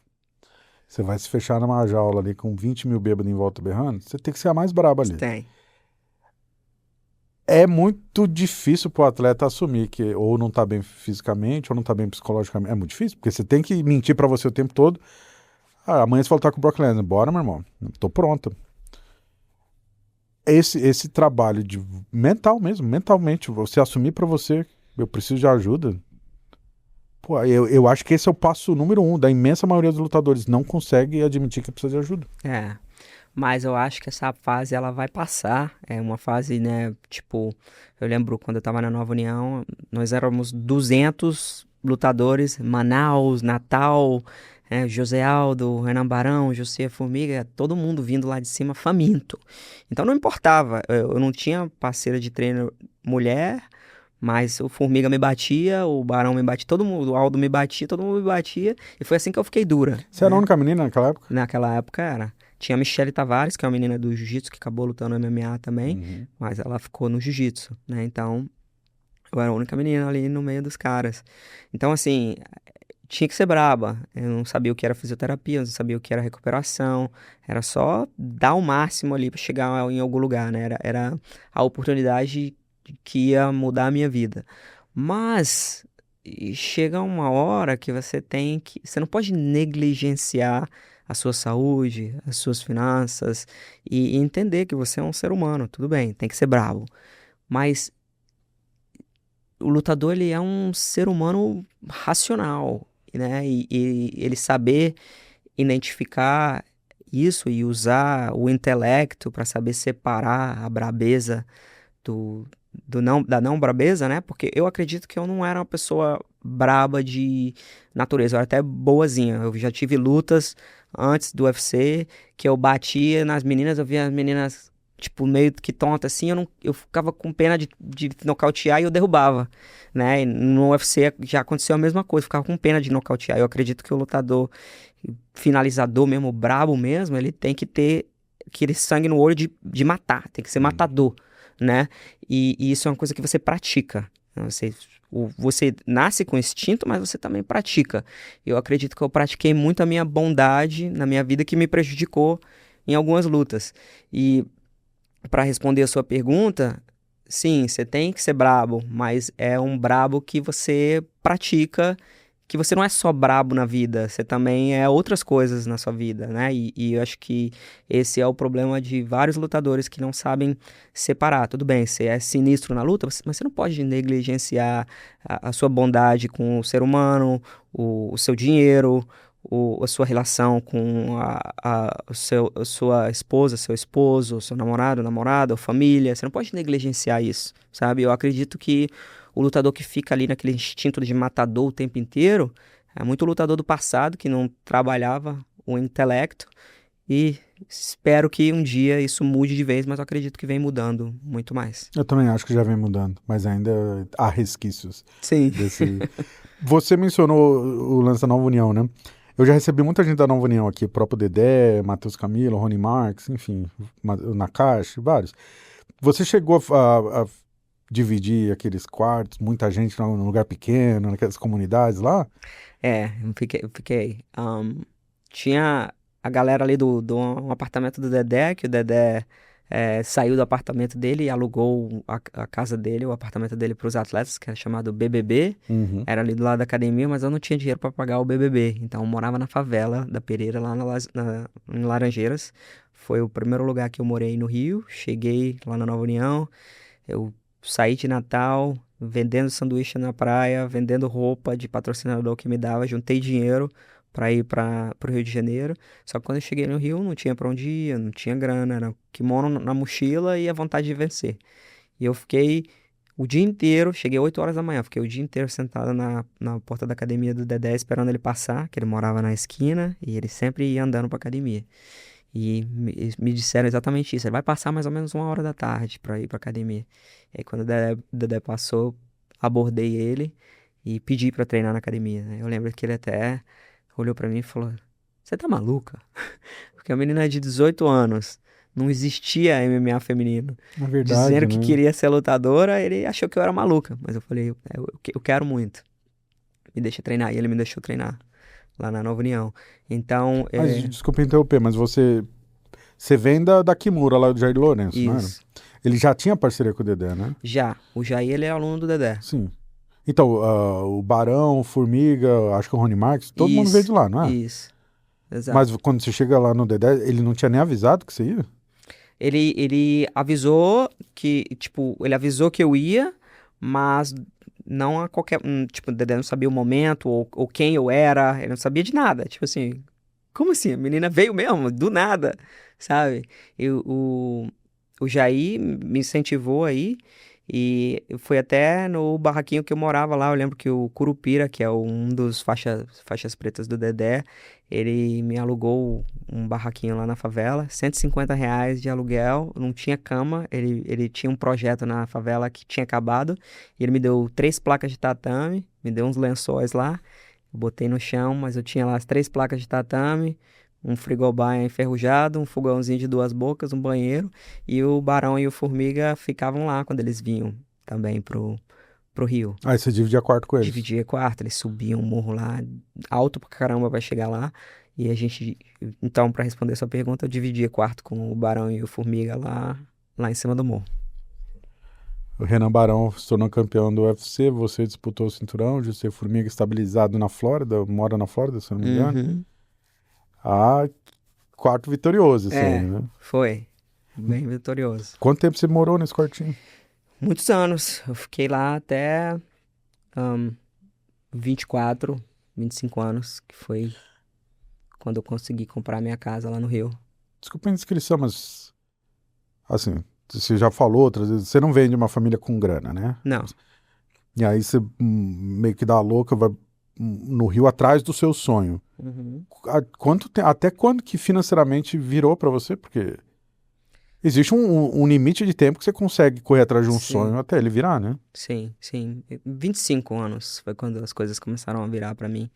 [SPEAKER 1] Você vai se fechar numa jaula ali com 20 mil bêbados em volta berrando, você tem que ser a mais braba ali.
[SPEAKER 2] Tem.
[SPEAKER 1] É muito difícil pro atleta assumir que ou não tá bem fisicamente ou não tá bem psicologicamente. É muito difícil, porque você tem que mentir pra você o tempo todo. Amanhã você vai lutar com o Brock Lesnar. Bora, meu irmão. Tô pronto. Esse trabalho de mental mesmo, mentalmente, você assumir pra você, eu preciso de ajuda. Pô, eu acho que esse é o passo número 1 da imensa maioria dos lutadores. Não consegue admitir que precisa de ajuda.
[SPEAKER 2] É. Mas eu acho que essa fase ela vai passar. É uma fase, né? Tipo, eu lembro quando eu tava na Nova União, nós éramos 200 lutadores, Manaus, Natal, José Aldo, Renan Barão, José Formiga, todo mundo vindo lá de cima faminto. Então não importava, eu não tinha parceira de treino mulher, mas o Formiga me batia, o Barão me batia, todo mundo, o Aldo me batia, todo mundo me batia, e foi assim que eu fiquei dura.
[SPEAKER 1] Você era a única menina naquela época?
[SPEAKER 2] Naquela época era. Tinha a Michele Tavares, que é uma menina do jiu-jitsu, que acabou lutando no MMA também, mas ela ficou no jiu-jitsu, né? Então, eu era a única menina ali no meio dos caras. Então, assim, tinha que ser braba. Eu não sabia o que era fisioterapia, eu não sabia o que era recuperação. Era só dar o máximo ali para chegar em algum lugar, né? Era a oportunidade que ia mudar a minha vida. Mas chega uma hora que você tem que. Você não pode negligenciar a sua saúde, as suas finanças e entender que você é um ser humano. Tudo bem, tem que ser bravo. Mas o lutador, ele é um ser humano racional, né? E ele saber identificar isso e usar o intelecto para saber separar a brabeza do, da não brabeza, né? Porque eu acredito que eu não era uma pessoa braba de natureza, eu era até boazinha. Eu já tive lutas antes do UFC que eu batia nas meninas, eu via as meninas tipo meio que tonta assim, eu ficava com pena de nocautear e eu derrubava, né? E no UFC já aconteceu a mesma coisa, eu ficava com pena de nocautear. Eu acredito que o lutador finalizador mesmo, brabo mesmo, ele tem que ter aquele sangue no olho de matar, tem que ser matador, né? E isso é uma coisa que você pratica. Né? Você nasce com instinto, mas você também pratica. Eu acredito que eu pratiquei muito a minha bondade na minha vida que me prejudicou em algumas lutas. E para responder a sua pergunta, sim, você tem que ser brabo, mas é um brabo que você pratica, que você não é só brabo na vida, você também é outras coisas na sua vida, né? E eu acho que esse é o problema de vários lutadores que não sabem separar. Tudo bem, você é sinistro na luta, mas você não pode negligenciar a sua bondade com o ser humano, o seu dinheiro, a sua relação com a sua esposa, seu esposo, seu namorado, namorada, ou família. Você não pode negligenciar isso, sabe? Eu acredito que o lutador que fica ali naquele instinto de matador o tempo inteiro é muito lutador do passado que não trabalhava o intelecto e espero que um dia isso mude de vez, mas eu acredito que vem mudando muito mais.
[SPEAKER 1] Eu também acho que já vem mudando, mas ainda há resquícios
[SPEAKER 2] Sim.
[SPEAKER 1] desse. Você mencionou o lance da Nova União, né? Eu já recebi muita gente da Nova União aqui, o próprio Dedé, Matheus Camilo, Rony Marques, enfim, o Nakashi, vários. Você chegou a dividir aqueles quartos, muita gente num lugar pequeno, naquelas comunidades lá?
[SPEAKER 2] Eu fiquei. Tinha a galera ali do um apartamento do Dedé, que o Dedé saiu do apartamento dele e alugou a casa dele, o apartamento dele para os atletas, que era chamado BBB.
[SPEAKER 1] Uhum.
[SPEAKER 2] Era ali do lado da academia, mas eu não tinha dinheiro para pagar o BBB. Então eu morava na favela da Pereira, lá em Laranjeiras. Foi o primeiro lugar que eu morei no Rio. Cheguei lá na Nova União. Eu saí de Natal vendendo sanduíche na praia, vendendo roupa de patrocinador que me dava, juntei dinheiro para ir para o Rio de Janeiro. Só que quando eu cheguei no Rio, não tinha para onde ir, não tinha grana, era kimono na mochila e a vontade de vencer. E eu fiquei o dia inteiro, cheguei 8 horas da manhã, fiquei o dia inteiro sentado na porta da academia do Dedé esperando ele passar, que ele morava na esquina e ele sempre ia andando para academia. E me disseram exatamente isso. Ele vai passar mais ou menos 1 hora da tarde pra ir pra academia. E aí, quando o Dedé passou, abordei ele e pedi pra treinar na academia, né? Eu lembro que ele até olhou pra mim e falou: Você tá maluca? Porque a menina é de 18 anos. Não existia MMA feminino.
[SPEAKER 1] É verdade,
[SPEAKER 2] Dizendo que
[SPEAKER 1] né?
[SPEAKER 2] queria ser lutadora, ele achou que eu era maluca. Mas eu falei: eu quero muito. Me deixa treinar. E ele me deixou treinar lá na Nova União. Então,
[SPEAKER 1] Mas, desculpa interromper, mas você vem da Kimura, lá do Jair Lourenço, não era?
[SPEAKER 2] isso.
[SPEAKER 1] Ele já tinha parceria com o Dedé, né?
[SPEAKER 2] Já. O Jair, ele é aluno do Dedé.
[SPEAKER 1] Sim. Então, o Barão, o Formiga, acho que o Rony Marques, todo mundo veio de lá, não é?
[SPEAKER 2] Isso,
[SPEAKER 1] Mas
[SPEAKER 2] exato.
[SPEAKER 1] quando você chega lá no Dedé, ele não tinha nem avisado que você ia?
[SPEAKER 2] Ele avisou que, tipo, ele avisou que eu ia, mas não a qualquer, tipo, o Dedé não sabia o momento ou quem eu era, ele não sabia de nada, tipo assim, como assim? A menina veio mesmo, do nada, sabe? O Jair me incentivou aí e eu fui até no barraquinho que eu morava lá. Eu lembro que o Curupira, que é um dos faixas pretas do Dedé, ele me alugou um barraquinho lá na favela, R$ 150 de aluguel, não tinha cama. Ele tinha um projeto na favela que tinha acabado e ele me deu 3 placas de tatame, me deu uns lençóis lá. Eu botei no chão, mas eu tinha lá as 3 placas de tatame, um frigobar enferrujado, um fogãozinho de 2 bocas, um banheiro, e o Barão e o Formiga ficavam lá quando eles vinham também pro pro Rio.
[SPEAKER 1] Aí você dividia quarto com eles.
[SPEAKER 2] Dividia quarto, eles subiam um morro lá, alto pra caramba pra chegar lá. E a gente, então, pra responder sua pergunta, eu dividia quarto com o Barão e o Formiga lá em cima do morro.
[SPEAKER 1] O Renan Barão se tornou campeão do UFC, você disputou o cinturão, José Formiga estabilizado na Flórida, mora na Flórida, se eu não me engano.
[SPEAKER 2] Uhum.
[SPEAKER 1] Ah, quarto vitorioso esse aí, né?
[SPEAKER 2] Foi. Bem vitorioso.
[SPEAKER 1] Quanto tempo você morou nesse quartinho?
[SPEAKER 2] Muitos anos. Eu fiquei lá até 24, 25 anos, que foi quando eu consegui comprar minha casa lá no Rio.
[SPEAKER 1] Desculpa a indiscrição, mas assim, você já falou outras vezes, você não vem de uma família com grana, né?
[SPEAKER 2] Não,
[SPEAKER 1] E aí você meio que dá a louca, vai no Rio atrás do seu sonho.
[SPEAKER 2] uhum.
[SPEAKER 1] Até quando que financeiramente virou pra você? Porque existe um limite de tempo que você consegue correr atrás de um
[SPEAKER 2] Sim,
[SPEAKER 1] sonho até ele virar, né?
[SPEAKER 2] sim, sim. 25 anos foi quando as coisas começaram a virar pra mim.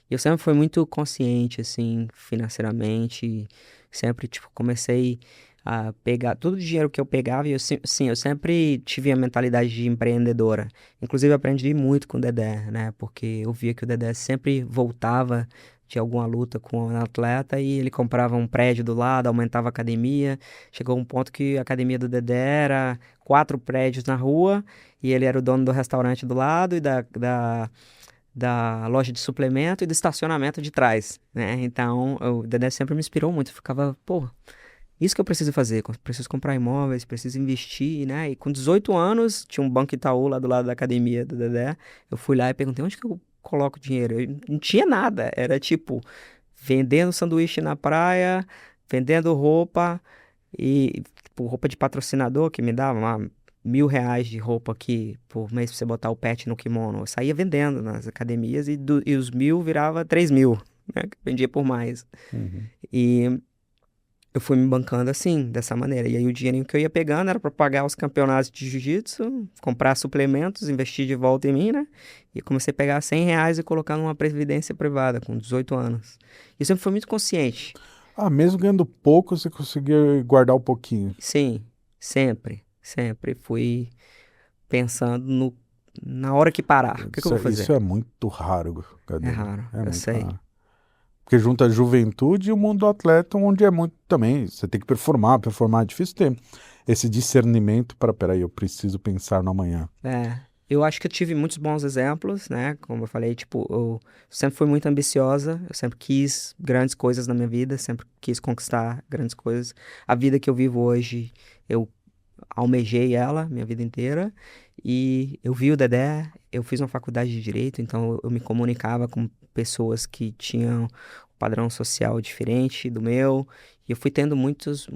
[SPEAKER 2] E eu sempre fui muito consciente, assim, financeiramente. Sempre, tipo, comecei a pegar todo o dinheiro que eu pegava e sim, eu sempre tive a mentalidade de empreendedora. Inclusive, eu aprendi muito com o Dedé, né? Porque eu via que o Dedé sempre voltava de alguma luta com um atleta e ele comprava um prédio do lado, aumentava a academia. Chegou um ponto que a academia do Dedé era 4 prédios na rua e ele era o dono do restaurante do lado e da loja de suplemento e do estacionamento de trás, né? Então, o Dedé sempre me inspirou muito. Eu ficava, pô, isso que eu preciso fazer. Preciso comprar imóveis, preciso investir, né? E com 18 anos, tinha um Banco Itaú lá do lado da academia do Dedé. Eu fui lá e perguntei, onde que eu coloco dinheiro? Eu não tinha nada. Era tipo, vendendo sanduíche na praia, vendendo roupa e, tipo, roupa de patrocinador que me dava lá R$ 1.000 de roupa aqui por mês pra você botar o pet no kimono. Eu saía vendendo nas academias e os 1.000 virava 3.000, né? Que eu vendia por mais.
[SPEAKER 1] Uhum.
[SPEAKER 2] E eu fui me bancando assim, dessa maneira. E aí o dinheirinho que eu ia pegando era pra pagar os campeonatos de jiu-jitsu, comprar suplementos, investir de volta em mim, né? E comecei a pegar R$ 100 e colocar numa previdência privada com 18 anos. E eu sempre fui muito consciente.
[SPEAKER 1] Ah, mesmo ganhando pouco, você conseguia guardar um pouquinho.
[SPEAKER 2] Sim, sempre, sempre fui pensando na hora que parar. O que eu
[SPEAKER 1] Isso,
[SPEAKER 2] vou
[SPEAKER 1] isso
[SPEAKER 2] fazer?
[SPEAKER 1] é muito raro,
[SPEAKER 2] É
[SPEAKER 1] Gadelha.
[SPEAKER 2] raro,
[SPEAKER 1] É
[SPEAKER 2] eu
[SPEAKER 1] muito
[SPEAKER 2] sei.
[SPEAKER 1] raro. Porque junta a juventude e o mundo do atleta, onde é muito também. Você tem que performar é difícil ter esse discernimento para, peraí, eu preciso pensar no amanhã.
[SPEAKER 2] Eu acho que eu tive muitos bons exemplos, né? Como eu falei, tipo, eu sempre fui muito ambiciosa, eu sempre quis grandes coisas na minha vida, sempre quis conquistar grandes coisas. A vida que eu vivo hoje, eu almejei ela minha vida inteira. E eu vi o Dedé, eu fiz uma faculdade de Direito, então eu me comunicava com pessoas que tinham um padrão social diferente do meu. E eu fui tendo muitas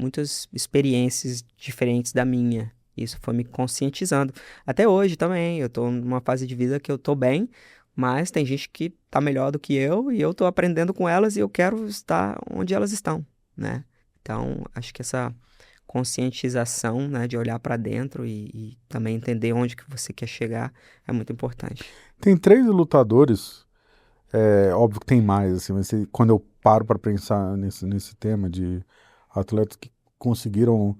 [SPEAKER 2] experiências diferentes da minha. Isso foi me conscientizando. Até hoje também, eu tô numa fase de vida que eu tô bem, mas tem gente que tá melhor do que eu e eu tô aprendendo com elas e eu quero estar onde elas estão, né? Então, acho que essa conscientização, né, de olhar para dentro e também entender onde que você quer chegar é muito importante.
[SPEAKER 1] Tem 3 lutadores, óbvio que tem mais, assim, mas quando eu paro para pensar nesse tema de atletas que conseguiram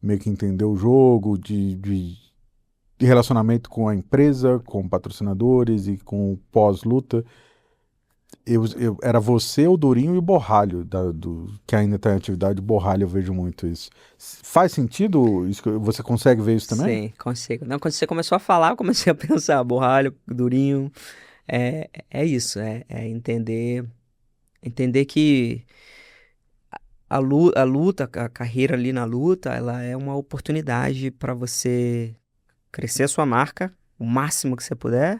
[SPEAKER 1] meio que entender o jogo, de relacionamento com a empresa, com patrocinadores e com o pós-luta, era você, o Durinho e o Borralho, que ainda está em atividade. O Borralho, eu vejo muito isso. Faz sentido isso? Você consegue ver isso também?
[SPEAKER 2] Sim, consigo. Não, quando você começou a falar, eu comecei a pensar, borralho, durinho, é isso, é entender que a luta, a carreira ali na luta, ela é uma oportunidade para você crescer a sua marca o máximo que você puder,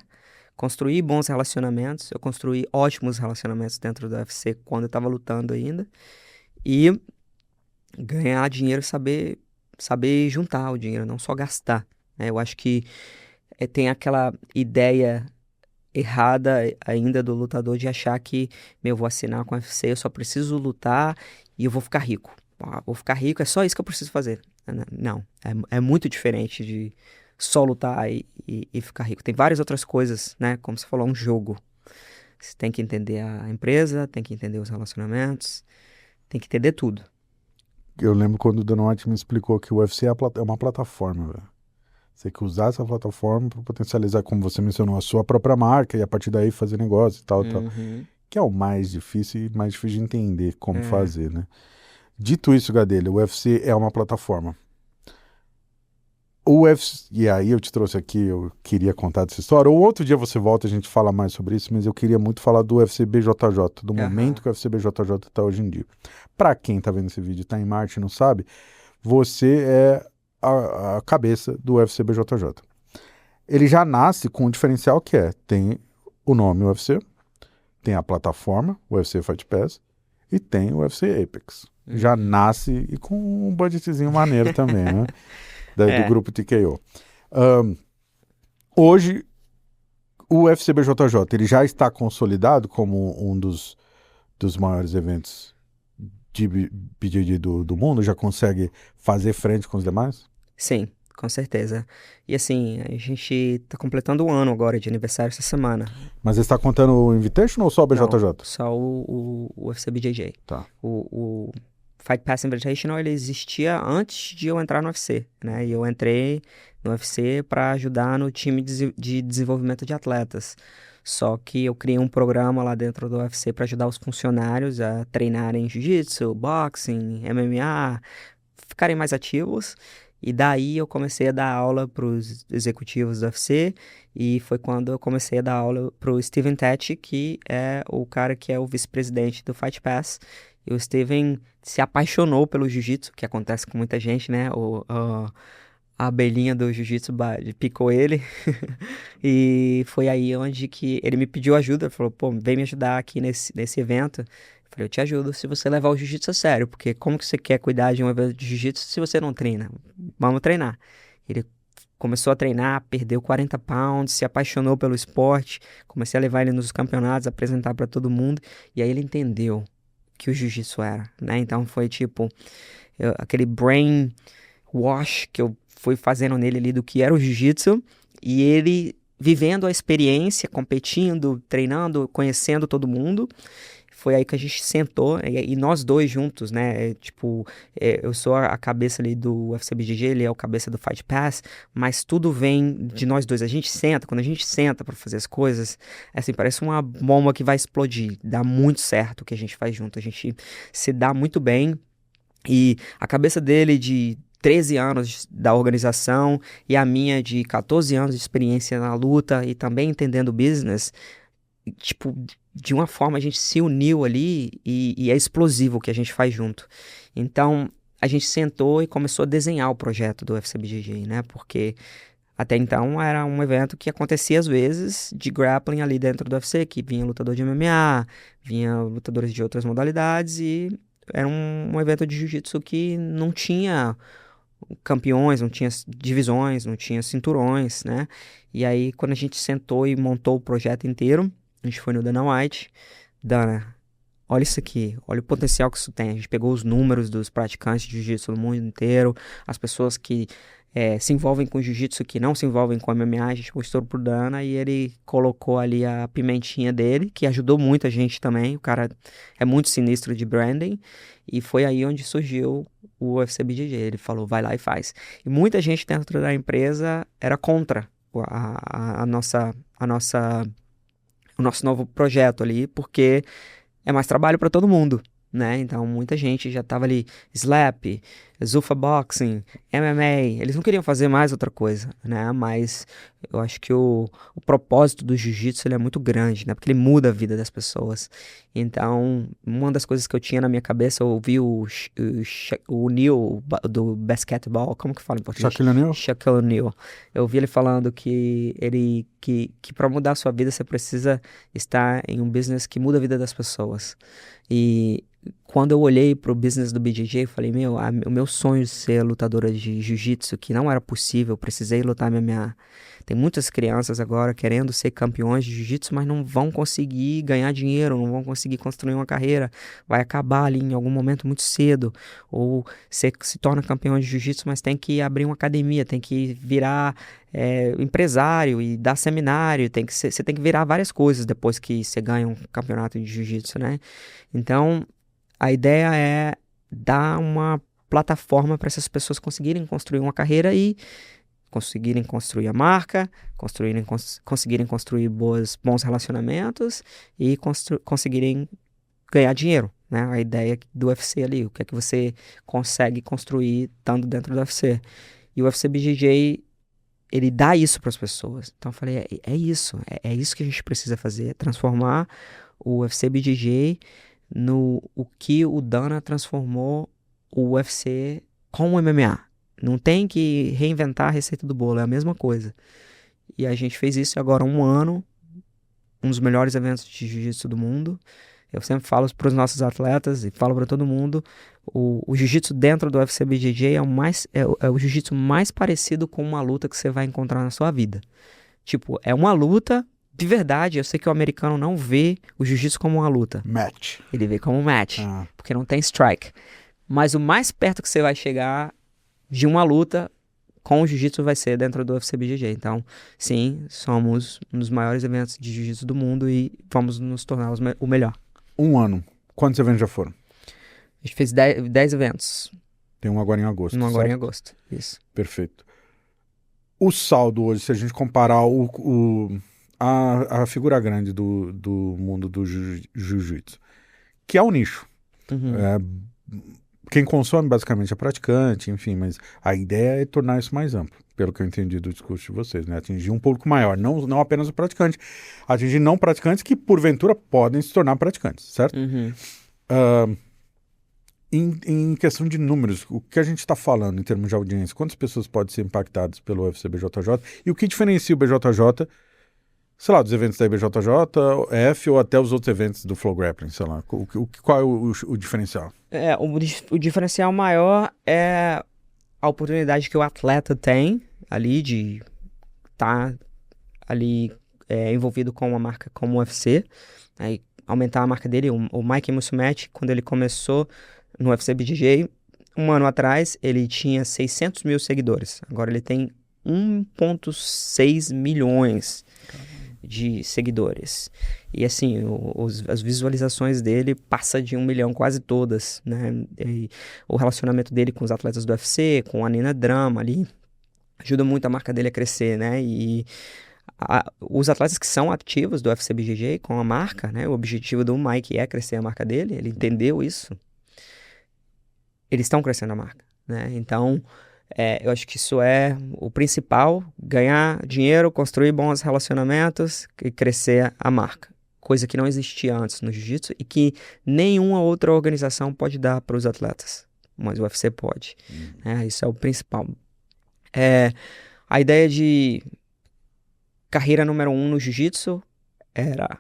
[SPEAKER 2] construir bons relacionamentos. Eu construí ótimos relacionamentos dentro do UFC quando eu estava lutando ainda. E ganhar dinheiro, saber juntar o dinheiro, não só gastar, né? Eu acho que tem aquela ideia errada ainda do lutador de achar que, meu, vou assinar com o UFC, eu só preciso lutar e eu vou ficar rico. Ah, vou ficar rico, é só isso que eu preciso fazer. Não, é muito diferente de só lutar e ficar rico. Tem várias outras coisas, né? Como você falou, um jogo. Você tem que entender a empresa, tem que entender os relacionamentos, tem que entender tudo.
[SPEAKER 1] Eu lembro quando o Dan White me explicou que o UFC é uma plataforma, velho. Você quer usar essa plataforma para potencializar, como você mencionou, a sua própria marca e a partir daí fazer negócio e tal, tal.
[SPEAKER 2] Uhum.
[SPEAKER 1] Que é o mais difícil e mais difícil de entender como
[SPEAKER 2] É.
[SPEAKER 1] fazer, né? Dito isso, Gadelha, o UFC é uma plataforma. O UFC, e aí eu te trouxe aqui, eu queria contar dessa história. Ou outro dia você volta e a gente fala mais sobre isso, mas eu queria muito falar do UFC BJJ, do momento
[SPEAKER 2] Aham.
[SPEAKER 1] que o UFC BJJ está hoje em dia. Para quem tá vendo esse vídeo e tá em Marte e não sabe, você é a cabeça do UFC BJJ. Ele já nasce com um diferencial que tem o nome UFC, tem a plataforma, o UFC Fight Pass, e tem o UFC Apex. Já
[SPEAKER 2] Uhum.
[SPEAKER 1] nasce e com um budgetzinho maneiro também, né? Do
[SPEAKER 2] É.
[SPEAKER 1] grupo TKO. Ahn, Hoje, o UFC BJJ ele já está consolidado como um dos maiores eventos de BJJ do mundo? Já consegue fazer frente com os demais?
[SPEAKER 2] Sim, com certeza. E assim, a gente tá completando um ano agora de aniversário essa semana.
[SPEAKER 1] Mas você está contando o Invitation ou só o
[SPEAKER 2] Não,
[SPEAKER 1] BJJ?
[SPEAKER 2] só o UFC BJJ.
[SPEAKER 1] Tá.
[SPEAKER 2] O Fight Pass Invitational, ele existia antes de eu entrar no UFC, né? E eu entrei no UFC para ajudar no time de desenvolvimento de atletas. Só que eu criei um programa lá dentro do UFC para ajudar os funcionários a treinarem jiu-jitsu, boxing, MMA, ficarem mais ativos. E daí eu comecei a dar aula para os executivos do UFC. E foi quando eu comecei a dar aula para o Steven Teti, que é o cara que é o vice-presidente do Fight Pass. E o Steven se apaixonou pelo jiu-jitsu, que acontece com muita gente, né? A abelhinha do jiu-jitsu picou ele. E foi aí onde que ele me pediu ajuda. Falou, pô, vem me ajudar aqui nesse evento. Eu falei, eu te ajudo se você levar o jiu-jitsu a sério, porque como que você quer cuidar de um evento de jiu-jitsu se você não treina? Vamos treinar. Ele começou a treinar, perdeu 40 pounds, se apaixonou pelo esporte. Comecei a levar ele nos campeonatos, apresentar para todo mundo. E aí ele entendeu que o jiu-jitsu era, né? Então foi tipo aquele brain wash que eu fui fazendo nele ali do que era o jiu-jitsu e ele vivendo a experiência, competindo, treinando, conhecendo todo mundo. Foi aí que a gente sentou e nós dois juntos, né? Tipo, eu sou a cabeça ali do UFC BJJ, ele é o cabeça do Fight Pass, mas tudo vem de nós dois. A gente senta, quando a gente senta pra fazer as coisas, é assim, parece uma bomba que vai explodir. Dá muito certo o que a gente faz junto. A gente se dá muito bem e a cabeça dele de 13 anos da organização e a minha de 14 anos de experiência na luta e também entendendo business, tipo, de uma forma a gente se uniu ali e é explosivo o que a gente faz junto. Então, a gente sentou e começou a desenhar o projeto do UFC BJJ, né? Porque até então era um evento que acontecia às vezes de grappling ali dentro do UFC, que vinha lutador de MMA, vinha lutadores de outras modalidades e era um evento de jiu-jitsu que não tinha campeões, não tinha divisões, não tinha cinturões, né? E aí, quando a gente sentou e montou o projeto inteiro, a gente foi no Dana White. Dana, olha isso aqui, olha o potencial que isso tem. A gente pegou os números dos praticantes de jiu-jitsu no mundo inteiro, as pessoas que se envolvem com jiu-jitsu, que não se envolvem com MMA, a gente mostrou pro Dana e ele colocou ali a pimentinha dele, que ajudou muito a gente também. O cara é muito sinistro de branding e foi aí onde surgiu o UFC BJJ. Ele falou, vai lá e faz. E muita gente dentro da empresa era contra a nossa o nosso novo projeto ali, porque é mais trabalho para todo mundo, né? Então muita gente já tava ali, Slap, Zuffa Boxing, MMA, eles não queriam fazer mais outra coisa, né? Mas eu acho que o propósito do jiu-jitsu ele é muito grande, né? Porque ele muda a vida das pessoas. Então, uma das coisas que eu tinha na minha cabeça, eu ouvi o Neil do basketball, como que fala em português?
[SPEAKER 1] Shaquille O'Neal?
[SPEAKER 2] Shaquille O'Neal. Eu ouvi ele falando que para mudar a sua vida você precisa estar em um business que muda a vida das pessoas. E quando eu olhei pro business do BJJ, eu falei, o meu sonho de ser lutadora de jiu-jitsu, que não era possível, eu precisei lutar MMA. Tem muitas crianças agora querendo ser campeões de jiu-jitsu, mas não vão conseguir ganhar dinheiro, não vão conseguir construir uma carreira. Vai acabar ali em algum momento muito cedo. Ou você se torna campeão de jiu-jitsu, mas tem que abrir uma academia, tem que virar empresário e dar seminário, você tem que virar várias coisas depois que você ganha um campeonato de jiu-jitsu, né? Então, a ideia é dar uma plataforma para essas pessoas conseguirem construir uma carreira e conseguirem construir a marca, conseguirem construir bons relacionamentos e conseguirem ganhar dinheiro, né? A ideia do UFC ali, o que é que você consegue construir estando dentro do UFC. E o UFC BJJ, ele dá isso para as pessoas. Então eu falei, é isso, é isso que a gente precisa fazer, é transformar o UFC BJJ no o que o Dana transformou o UFC com o MMA. Não tem que reinventar a receita do bolo, é a mesma coisa. E a gente fez isso agora há um ano, um dos melhores eventos de jiu-jitsu do mundo. Eu sempre falo para os nossos atletas e falo para todo mundo, o jiu-jitsu dentro do UFC BJJ é o jiu-jitsu mais parecido com uma luta que você vai encontrar na sua vida. Tipo, é uma luta de verdade. Eu sei que o americano não vê o jiu-jitsu como uma luta.
[SPEAKER 1] Match.
[SPEAKER 2] Ele vê como um match, porque não tem strike. Mas o mais perto que você vai chegar de uma luta com o jiu-jitsu vai ser dentro do UFC BJJ. Então, sim, somos um dos maiores eventos de jiu-jitsu do mundo e vamos nos tornar o melhor.
[SPEAKER 1] Um ano. Quantos eventos já foram?
[SPEAKER 2] A gente fez 10 eventos.
[SPEAKER 1] Tem um agora em agosto.
[SPEAKER 2] Um agora em
[SPEAKER 1] certo?
[SPEAKER 2] agosto, isso.
[SPEAKER 1] Perfeito. O saldo hoje, se a gente comparar a figura grande do mundo do jiu-jitsu, que é o nicho.
[SPEAKER 2] Uhum.
[SPEAKER 1] Quem consome basicamente é praticante, enfim, mas a ideia é tornar isso mais amplo, pelo que eu entendi do discurso de vocês, né? Atingir um público maior, não apenas o praticante, atingir não praticantes que, porventura, podem se tornar praticantes, certo?
[SPEAKER 2] Uhum.
[SPEAKER 1] Em questão de números, o que a gente está falando em termos de audiência? Quantas pessoas podem ser impactadas pelo UFC BJJ? E o que diferencia o BJJ, sei lá, dos eventos da IBJJF ou até os outros eventos do Flow Grappling, sei lá? Qual é o diferencial?
[SPEAKER 2] O diferencial maior é a oportunidade que o atleta tem ali de estar ali envolvido com uma marca como o UFC, aí aumentar a marca dele. O Mike Musumeci, quando ele começou no UFC BJJ, um ano atrás, ele tinha 600 mil seguidores. Agora ele tem 1,6 milhões de seguidores. E assim, as visualizações dele passa de 1 milhão quase todas, né? E o relacionamento dele com os atletas do UFC, com a Nina Drama ali, ajuda muito a marca dele a crescer, né? E os atletas que são ativos do UFC BJJ com a marca, né? O objetivo do Mike é crescer a marca dele, ele entendeu isso. Eles estão crescendo a marca, né? Então, eu acho que isso é o principal, ganhar dinheiro, construir bons relacionamentos e crescer a marca. Coisa que não existia antes no jiu-jitsu e que nenhuma outra organização pode dar para os atletas, mas o UFC pode. Isso é o principal. A ideia de carreira número 1 no jiu-jitsu era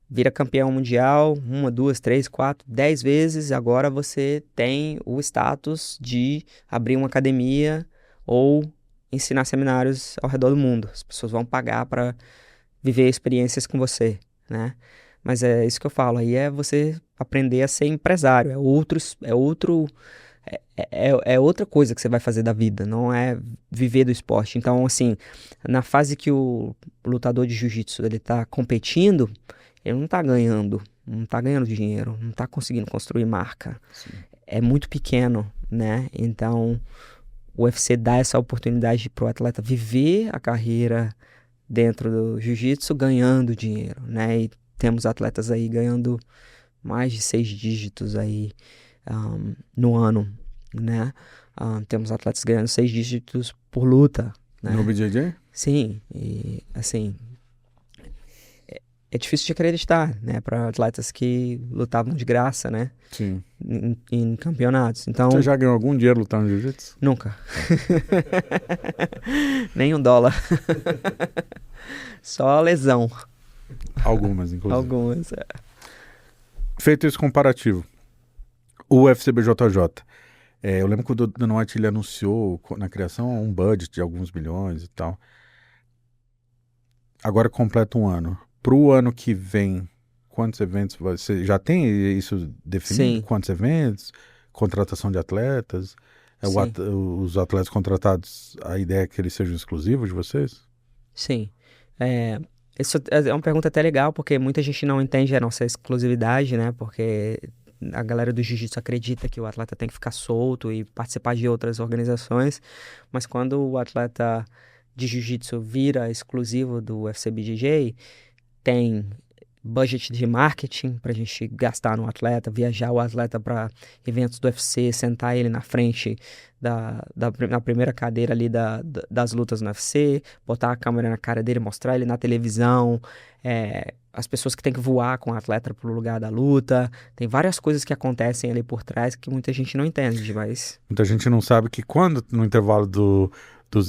[SPEAKER 2] vira campeão mundial 1, 2, 3, 4, 10 vezes. Agora você tem o status de abrir uma academia ou ensinar seminários ao redor do mundo. As pessoas vão pagar para viver experiências com você, né? Mas é isso que eu falo. Aí é você aprender a ser empresário. É outra coisa que você vai fazer da vida. Não é viver do esporte. Então, assim, na fase que o lutador de jiu-jitsu ele tá competindo, ele não tá ganhando dinheiro, não tá conseguindo construir marca.
[SPEAKER 1] Sim.
[SPEAKER 2] É muito pequeno, né? Então, o UFC dá essa oportunidade pro atleta viver a carreira dentro do jiu-jitsu ganhando dinheiro, né? E temos atletas aí ganhando mais de 6 dígitos aí no ano, né? Temos atletas ganhando 6 dígitos por luta, né?
[SPEAKER 1] No BJJ?
[SPEAKER 2] Sim, e assim... É difícil de acreditar, né? Para atletas que lutavam de graça, né?
[SPEAKER 1] Sim.
[SPEAKER 2] Em campeonatos. Então,
[SPEAKER 1] você já ganhou algum dinheiro lutando no jiu-jitsu?
[SPEAKER 2] Nunca. Nem $1. Só lesão.
[SPEAKER 1] Algumas, inclusive.
[SPEAKER 2] Algumas.
[SPEAKER 1] Feito esse comparativo, o UFC BJJ, eu lembro que o Dana White ele anunciou na criação um budget de alguns milhões e tal. Agora completa um ano. Para o ano que vem, quantos eventos você já tem isso definido?
[SPEAKER 2] Sim.
[SPEAKER 1] Quantos eventos? Contratação de atletas? Os atletas contratados, a ideia é que eles sejam exclusivos de vocês?
[SPEAKER 2] Sim. Isso é uma pergunta até legal, porque muita gente não entende a nossa exclusividade, né? Porque a galera do jiu-jitsu acredita que o atleta tem que ficar solto e participar de outras organizações, mas quando o atleta de jiu-jitsu vira exclusivo do UFC BJJ, tem budget de marketing pra gente gastar no atleta, viajar o atleta para eventos do UFC, sentar ele na frente na primeira cadeira ali das lutas no UFC, botar a câmera na cara dele, mostrar ele na televisão, as pessoas que tem que voar com o atleta pro lugar da luta, tem várias coisas que acontecem ali por trás que muita gente não entende, mas...
[SPEAKER 1] Muita gente não sabe que quando, no intervalo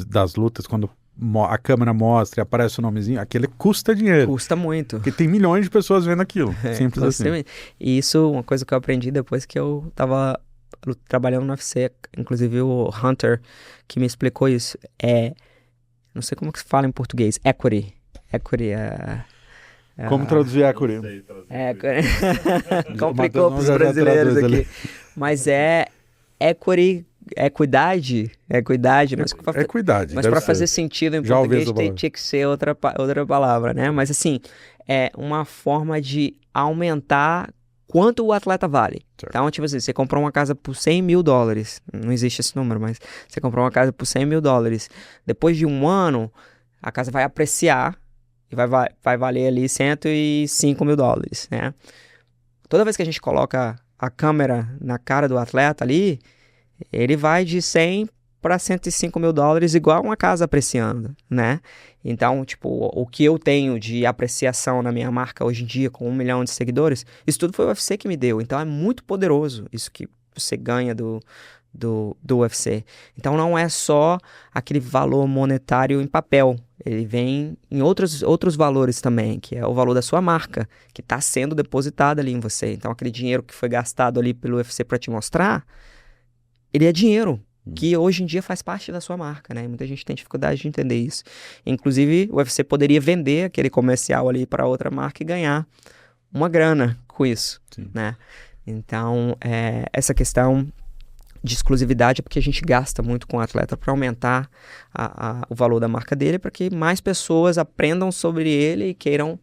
[SPEAKER 1] das lutas, quando a câmera mostra e aparece o nomezinho, aquele custa dinheiro.
[SPEAKER 2] Custa muito.
[SPEAKER 1] Porque tem milhões de pessoas vendo aquilo. Simples assim.
[SPEAKER 2] E isso, uma coisa que eu aprendi depois que eu tava trabalhando no UFC, inclusive o Hunter, que me explicou isso, não sei como que se fala em português, equity. Equity
[SPEAKER 1] Como traduzir equity?
[SPEAKER 2] Complicou para os brasileiros aqui. Mas equity... Equidade, mas para fazer sentido em português tinha que ser outra palavra, né? Mas assim, é uma forma de aumentar quanto o atleta vale. Certo. Então, tipo assim, você comprou uma casa por $100 mil, não existe esse número, mas você comprou uma casa por $100 mil, depois de um ano, a casa vai apreciar e vai valer ali $105 mil, né? Toda vez que a gente coloca a câmera na cara do atleta ali, ele vai de 100 para $105 mil igual uma casa apreciando, né? Então, tipo, o que eu tenho de apreciação na minha marca hoje em dia com 1 milhão de seguidores, isso tudo foi o UFC que me deu. Então, é muito poderoso isso que você ganha do UFC. Então, não é só aquele valor monetário em papel. Ele vem em outros valores também, que é o valor da sua marca, que está sendo depositado ali em você. Então, aquele dinheiro que foi gastado ali pelo UFC para te mostrar, ele é dinheiro que hoje em dia faz parte da sua marca, né? Muita gente tem dificuldade de entender isso. Inclusive, o UFC poderia vender aquele comercial ali para outra marca e ganhar uma grana com isso, né? Então, essa questão de exclusividade é porque a gente gasta muito com o atleta para aumentar o valor da marca dele, para que mais pessoas aprendam sobre ele e queiram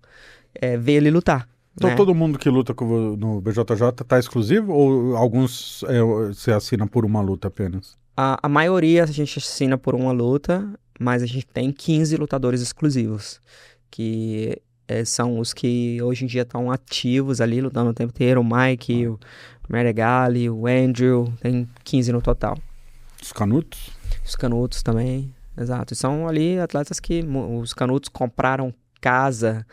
[SPEAKER 2] ver ele lutar.
[SPEAKER 1] Então
[SPEAKER 2] né?
[SPEAKER 1] Todo mundo que luta no BJJ tá exclusivo ou alguns você assina por uma luta apenas?
[SPEAKER 2] A maioria a gente assina por uma luta, mas a gente tem 15 lutadores exclusivos, que são os que hoje em dia estão ativos ali, lutando o tempo inteiro. O Mike, o Meregali, o Andrew, tem 15 no total.
[SPEAKER 1] Os Canutos?
[SPEAKER 2] Os Canutos também, exato. E são ali atletas que os Canutos compraram casa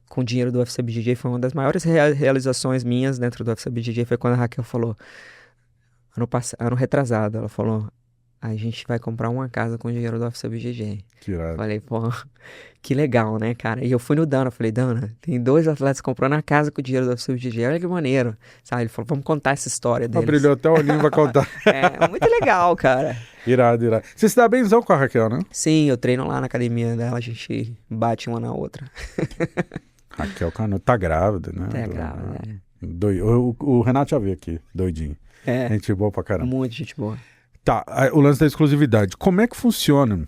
[SPEAKER 2] com dinheiro do UFC BJJ. Foi uma das maiores realizações minhas dentro do UFC BJJ, foi quando a Raquel falou, ano retrasado, ela falou, a gente vai comprar uma casa com dinheiro do UFC BJJ.
[SPEAKER 1] Que irado.
[SPEAKER 2] Falei, pô, que legal, né, cara? E eu fui no Dana, falei, Dana, tem 2 atletas comprando a casa com dinheiro do UFC BJJ, olha que maneiro. Sabe? Ele falou, vamos contar essa história deles.
[SPEAKER 1] Brilhou até o olhinho pra contar.
[SPEAKER 2] Muito legal, cara.
[SPEAKER 1] Irado. Você se dá benzão com a Raquel, né?
[SPEAKER 2] Sim, eu treino lá na academia dela, a gente bate uma na outra.
[SPEAKER 1] Raquel Canuto tá grávida, né?
[SPEAKER 2] Tá grávida,
[SPEAKER 1] O Renato já veio aqui, doidinho. Gente boa pra caramba.
[SPEAKER 2] Muito gente boa.
[SPEAKER 1] Tá, o lance da exclusividade. Como é que funciona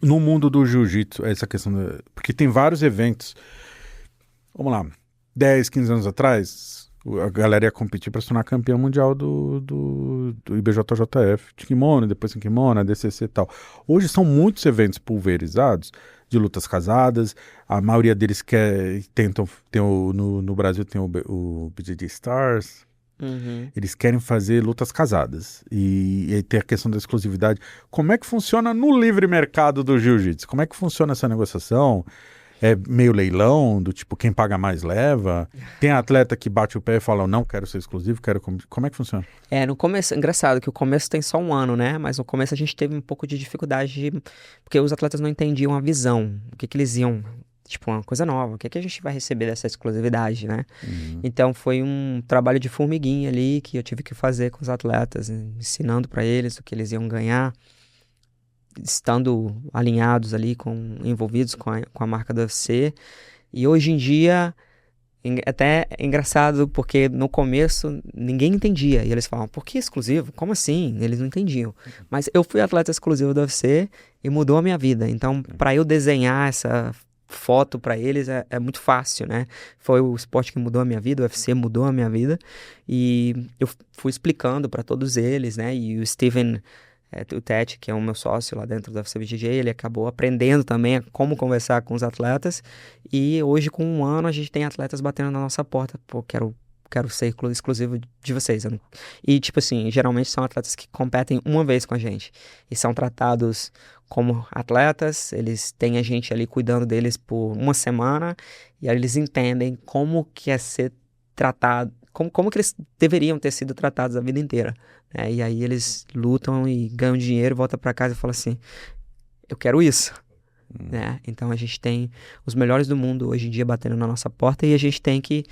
[SPEAKER 1] no mundo do jiu-jitsu essa questão? Porque tem vários eventos. Vamos lá, 10, 15 anos atrás, a galera ia competir para se tornar campeão mundial do IBJJF, de kimono, depois sem kimono, ADCC e tal. Hoje são muitos eventos pulverizados de lutas casadas, a maioria deles tentam, no Brasil tem o BJJ Stars.
[SPEAKER 2] Uhum.
[SPEAKER 1] Eles querem fazer lutas casadas e tem a questão da exclusividade. Como é que funciona no livre mercado do jiu-jitsu? Como é que funciona essa negociação? É meio leilão, do tipo, quem paga mais leva? Tem atleta que bate o pé e fala, não quero ser exclusivo, quero... Como é que funciona?
[SPEAKER 2] No começo, engraçado que o começo tem só 1 ano, né? Mas no começo a gente teve um pouco de dificuldade, porque os atletas não entendiam a visão, o que eles iam... Tipo, uma coisa nova, o que a gente vai receber dessa exclusividade, né?
[SPEAKER 1] Uhum.
[SPEAKER 2] Então, foi um trabalho de formiguinha ali que eu tive que fazer com os atletas, ensinando para eles o que eles iam ganhar, estando alinhados ali, envolvidos com a marca do UFC. E hoje em dia, até é engraçado, porque no começo ninguém entendia. E eles falavam, por que exclusivo? Como assim? Eles não entendiam. Mas eu fui atleta exclusivo do UFC e mudou a minha vida. Então, para eu desenhar essa foto pra eles é muito fácil, né? Foi o esporte que mudou a minha vida, o UFC mudou a minha vida, e eu fui explicando pra todos eles, né? E o Steven, o Tete, que é o meu sócio lá dentro do UFC BJJ, ele acabou aprendendo também a como conversar com os atletas, e hoje com 1 ano a gente tem atletas batendo na nossa porta, pô, quero ser exclusivo de vocês. E, tipo assim, geralmente são atletas que competem uma vez com a gente. E são tratados como atletas, eles têm a gente ali cuidando deles por 1 semana, e aí eles entendem como que é ser tratado, como que eles deveriam ter sido tratados a vida inteira, né? E aí eles lutam e ganham dinheiro, voltam para casa e falam assim, eu quero isso. Né? Então a gente tem os melhores do mundo hoje em dia batendo na nossa porta, e a gente tem que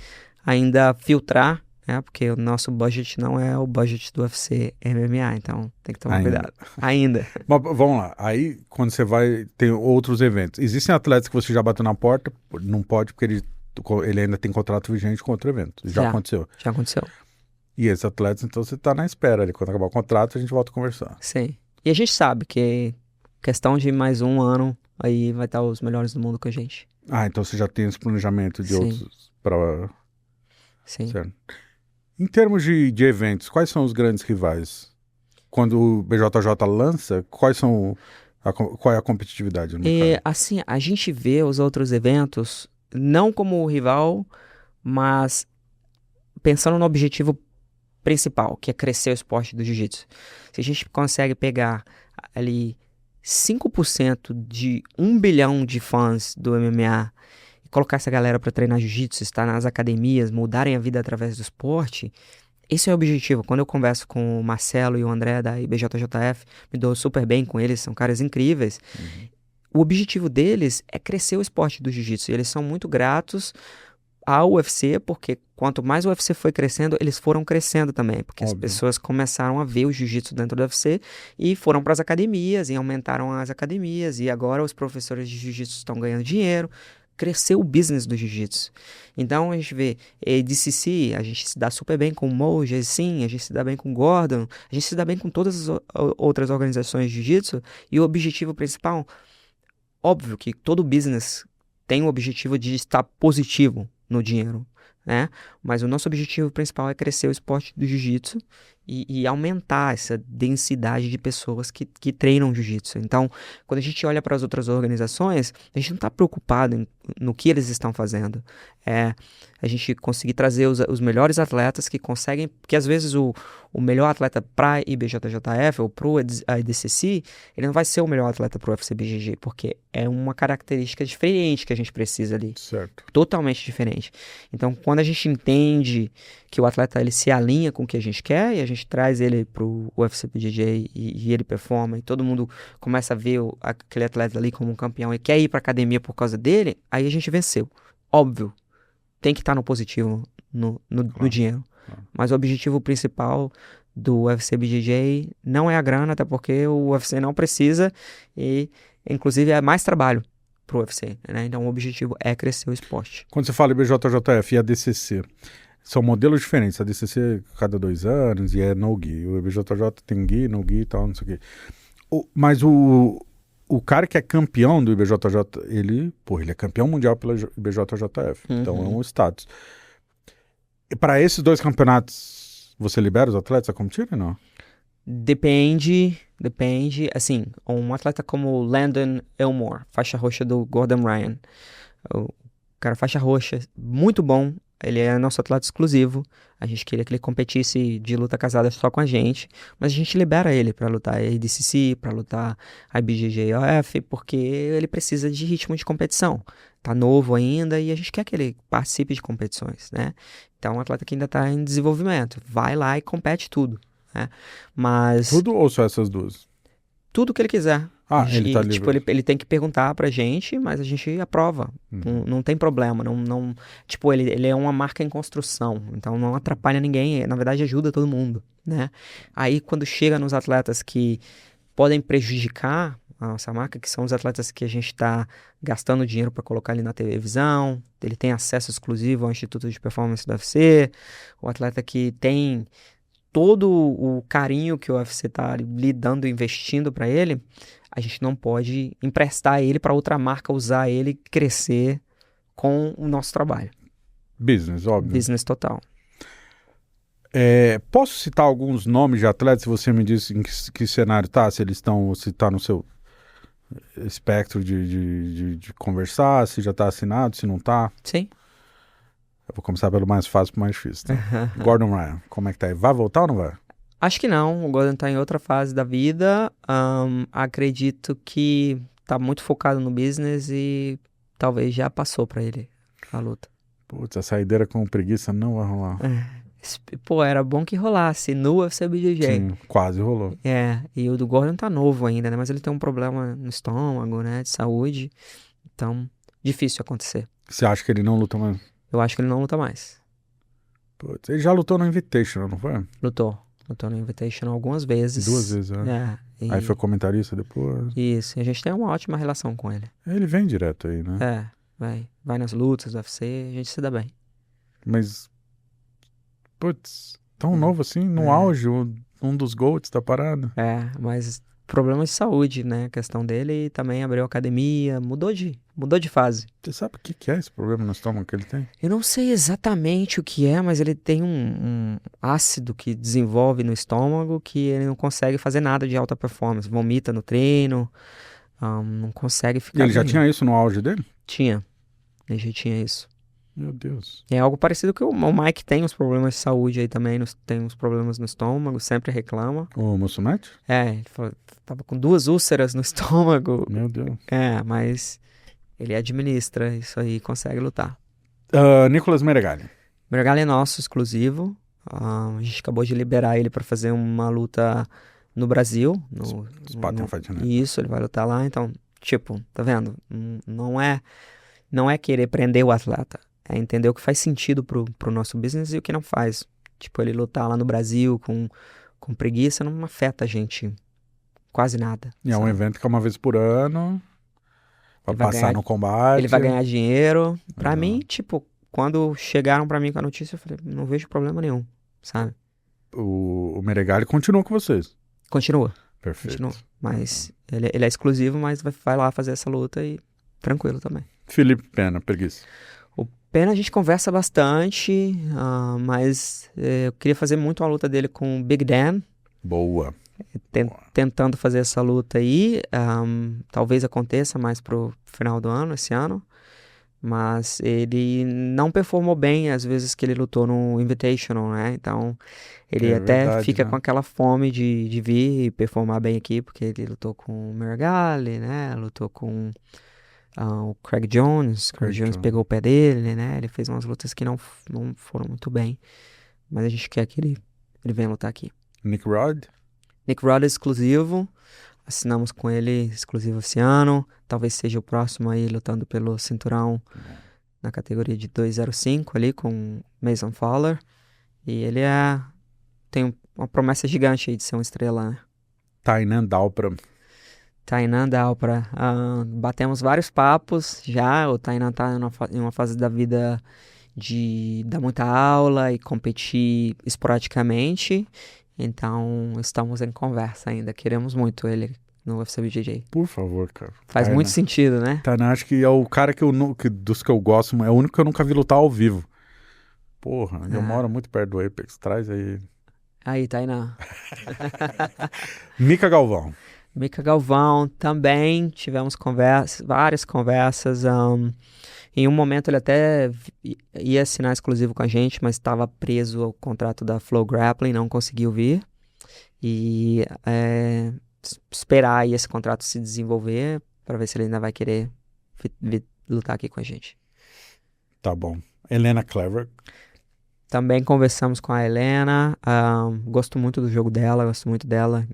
[SPEAKER 2] ainda filtrar, né? Porque o nosso budget não é o budget do UFC MMA, então tem que tomar cuidado. Ainda.
[SPEAKER 1] Mas vamos lá, aí quando você vai, tem outros eventos. Existem atletas que você já bateu na porta, não pode porque ele ainda tem contrato vigente com outro evento. Já aconteceu?
[SPEAKER 2] Já aconteceu.
[SPEAKER 1] E esses atletas, então você tá na espera ali. Quando acabar o contrato, a gente volta a conversar.
[SPEAKER 2] Sim. E a gente sabe que questão de mais 1 ano, aí vai estar os melhores do mundo com a gente.
[SPEAKER 1] Ah, então você já tem esse planejamento de outros para...
[SPEAKER 2] Sim.
[SPEAKER 1] Certo. Em termos de eventos, quais são os grandes rivais? Quando o BJJ lança, qual é a competitividade no mercado?
[SPEAKER 2] Assim, a gente vê os outros eventos não como rival, mas pensando no objetivo principal, que é crescer o esporte do jiu-jitsu. Se a gente consegue pegar ali 5% de 1 bilhão de fãs do MMA e colocar essa galera para treinar jiu-jitsu, estar nas academias, mudarem a vida através do esporte, esse é o objetivo. Quando eu converso com o Marcelo e o André da IBJJF, me dou super bem com eles, são caras incríveis. O objetivo deles é crescer o esporte do jiu-jitsu, e eles são muito gratos ao UFC, porque quanto mais o UFC foi crescendo, eles foram crescendo também, porque as pessoas começaram a ver o jiu-jitsu dentro do UFC e foram para as academias e aumentaram as academias, e agora os professores de jiu-jitsu estão ganhando dinheiro, cresceu o business do jiu-jitsu. Então a gente vê ADCC, a gente se dá super bem com o Mo, sim, a gente se dá bem com o Gordon, a gente se dá bem com todas as outras organizações de jiu-jitsu, e o objetivo principal, óbvio que todo business tem o objetivo de estar positivo no dinheiro, né? Mas o nosso objetivo principal é crescer o esporte do jiu-jitsu e aumentar essa densidade de pessoas que treinam jiu-jitsu. Então, quando a gente olha para as outras organizações, a gente não está preocupado no que eles estão fazendo. É a gente conseguir trazer os melhores atletas que conseguem, porque às vezes o melhor atleta para IBJJF ou para o IDCC, ele não vai ser o melhor atleta para o UFC BJJ, porque é uma característica diferente que a gente precisa ali.
[SPEAKER 1] Certo.
[SPEAKER 2] Totalmente diferente. Então, quando a gente entende que o atleta ele se alinha com o que a gente quer e a gente traz ele pro UFC BJJ e ele performa e todo mundo começa a ver aquele atleta ali como um campeão e quer ir pra academia por causa dele, aí a gente venceu. Óbvio, tem que estar no positivo, no dinheiro. Mas o objetivo principal do UFC BJJ não é a grana, até porque o UFC não precisa e, inclusive, é mais trabalho pro UFC, né? Então o objetivo é crescer o esporte.
[SPEAKER 1] Quando você fala IBJJF e a DCC, são modelos diferentes. A DCC cada 2 anos e é no-gi. O IBJJ tem gi, no-gi e tal, não sei o quê. Mas o cara que é campeão do IBJJ, ele é campeão mundial pela IBJJF. Então é um status. E para esses 2 campeonatos, você libera os atletas a competir ou não?
[SPEAKER 2] Depende. Assim, um atleta como o Landon Elmore, faixa roxa do Gordon Ryan. O cara faixa roxa, muito bom. Ele é nosso atleta exclusivo. A gente queria que ele competisse de luta casada só com a gente, mas a gente libera ele para lutar ADCC, para lutar IBJJF, porque ele precisa de ritmo de competição. Tá novo ainda e a gente quer que ele participe de competições, né? Então, é um atleta que ainda tá em desenvolvimento. Vai lá e compete tudo, né? Mas...
[SPEAKER 1] Tudo ou só essas 2?
[SPEAKER 2] Tudo que ele quiser.
[SPEAKER 1] Ele tá livre.
[SPEAKER 2] Tipo, ele tem que perguntar pra gente, mas a gente aprova. Não tem problema. Tipo, ele é uma marca em construção, então não atrapalha ninguém. Na verdade, ajuda todo mundo, né? Aí, quando chega nos atletas que podem prejudicar a nossa marca, que são os atletas que a gente está gastando dinheiro para colocar ali na televisão, ele tem acesso exclusivo ao Instituto de Performance do UFC, o atleta que tem todo o carinho que o UFC tá lhe dando, investindo para ele, a gente não pode emprestar ele para outra marca usar ele e crescer com o nosso trabalho.
[SPEAKER 1] Business, óbvio.
[SPEAKER 2] Business total.
[SPEAKER 1] Posso citar alguns nomes de atletas, se você me diz em que cenário tá, se eles estão, se tá no seu espectro de conversar, se já tá assinado, se não tá.
[SPEAKER 2] Sim.
[SPEAKER 1] Eu vou começar pelo mais fácil pro mais difícil, tá? Gordon Ryan, como é que tá aí? Vai voltar ou não vai?
[SPEAKER 2] Acho que não, o Gordon tá em outra fase da vida, acredito que tá muito focado no business e talvez já passou pra ele a luta.
[SPEAKER 1] Putz, a saideira com preguiça não vai rolar.
[SPEAKER 2] Pô, era bom que rolasse no UFC BJJ.
[SPEAKER 1] Sim, quase rolou.
[SPEAKER 2] E o do Gordon tá novo ainda, né? Mas ele tem um problema no estômago, né? De saúde. Então, difícil acontecer.
[SPEAKER 1] Você acha que ele não luta mais?
[SPEAKER 2] Eu acho que ele não luta mais.
[SPEAKER 1] Putz, ele já lutou no Invitational, não foi?
[SPEAKER 2] Lutou no Invitational algumas vezes.
[SPEAKER 1] 2 vezes, né? Aí foi comentarista depois.
[SPEAKER 2] Isso, e a gente tem uma ótima relação com ele.
[SPEAKER 1] Ele vem direto aí, né?
[SPEAKER 2] Vai nas lutas do UFC, a gente se dá bem.
[SPEAKER 1] Mas, putz, tão novo assim, no auge, um dos GOATs da parada.
[SPEAKER 2] Mas problemas de saúde, né? A questão dele e também abriu academia, mudou de fase.
[SPEAKER 1] Você sabe o que é esse problema no estômago que ele tem?
[SPEAKER 2] Eu não sei exatamente o que é, mas ele tem um ácido que desenvolve no estômago que ele não consegue fazer nada de alta performance. Vomita no treino, não consegue ficar
[SPEAKER 1] E ele já
[SPEAKER 2] bem.
[SPEAKER 1] tinha isso no auge dele?
[SPEAKER 2] Tinha. Ele já tinha isso.
[SPEAKER 1] Meu Deus.
[SPEAKER 2] É algo parecido que o Mike tem uns problemas de saúde aí também, tem uns problemas no estômago, sempre reclama.
[SPEAKER 1] O Musumeci?
[SPEAKER 2] Ele falou, tava com 2 úlceras no estômago.
[SPEAKER 1] Meu Deus.
[SPEAKER 2] Mas ele administra isso aí e consegue lutar.
[SPEAKER 1] Nicolas Meregali.
[SPEAKER 2] Meregali é nosso, exclusivo. A gente acabou de liberar ele pra fazer uma luta no Brasil.
[SPEAKER 1] Spartan Fight Night.
[SPEAKER 2] Isso, ele vai lutar lá. Então, tipo, tá vendo? Não é querer prender o atleta. É entender o que faz sentido pro nosso business e o que não faz. Tipo, ele lutar lá no Brasil com preguiça não afeta a gente quase nada.
[SPEAKER 1] E é um evento que é uma vez por ano, vai passar no combate.
[SPEAKER 2] Ele vai ganhar dinheiro. Pra mim, tipo, quando chegaram pra mim com a notícia, eu falei, não vejo problema nenhum, sabe?
[SPEAKER 1] O Meregali continua com vocês.
[SPEAKER 2] Continua.
[SPEAKER 1] Perfeito.
[SPEAKER 2] Continua. Mas ele é exclusivo, mas vai lá fazer essa luta e tranquilo também.
[SPEAKER 1] Felipe Pena, preguiça.
[SPEAKER 2] O Pena a gente conversa bastante, mas eu queria fazer muito uma luta dele com o Big Dan.
[SPEAKER 1] Boa.
[SPEAKER 2] Tentando fazer essa luta aí. Talvez aconteça mais pro final do ano, esse ano. Mas ele não performou bem às vezes que ele lutou no Invitational, né? Então ele até
[SPEAKER 1] verdade,
[SPEAKER 2] fica
[SPEAKER 1] né?
[SPEAKER 2] com aquela fome de vir e performar bem aqui, porque ele lutou com o Meregali, né? Lutou com o Craig Jones. Craig Jones pegou o pé dele, né? Ele fez umas lutas que não foram muito bem. Mas a gente quer que ele venha lutar aqui.
[SPEAKER 1] Nick Rod?
[SPEAKER 2] Nick Rod é exclusivo. Assinamos com ele exclusivo esse ano. Talvez seja o próximo aí lutando pelo cinturão na categoria de 205 ali com Mason Fowler. E ele tem uma promessa gigante aí de ser uma estrela, né?
[SPEAKER 1] Tainan Dalpra.
[SPEAKER 2] Tainan Dalpra. Batemos vários papos já. O Tainan tá em uma fase da vida de dar muita aula e competir esporadicamente. Então, estamos em conversa ainda. Queremos muito ele no UFC BJJ.
[SPEAKER 1] Por favor, cara.
[SPEAKER 2] Faz
[SPEAKER 1] Tainan.
[SPEAKER 2] muito sentido, né?
[SPEAKER 1] Tainan, acho que é o cara dos que eu gosto, é o único que eu nunca vi lutar ao vivo. Porra, eu moro muito perto do Apex. Traz aí.
[SPEAKER 2] Aí, Tainan.
[SPEAKER 1] Mica Galvão.
[SPEAKER 2] Mica Galvão também. Tivemos várias conversas. Em um momento ele até ia assinar exclusivo com a gente, mas estava preso ao contrato da Flow Grappling, não conseguiu vir. E esperar aí esse contrato se desenvolver para ver se ele ainda vai querer vir lutar aqui com a gente.
[SPEAKER 1] Tá bom. Helena Clever.
[SPEAKER 2] Também conversamos com a Helena. Gosto muito do jogo dela, gosto muito dela.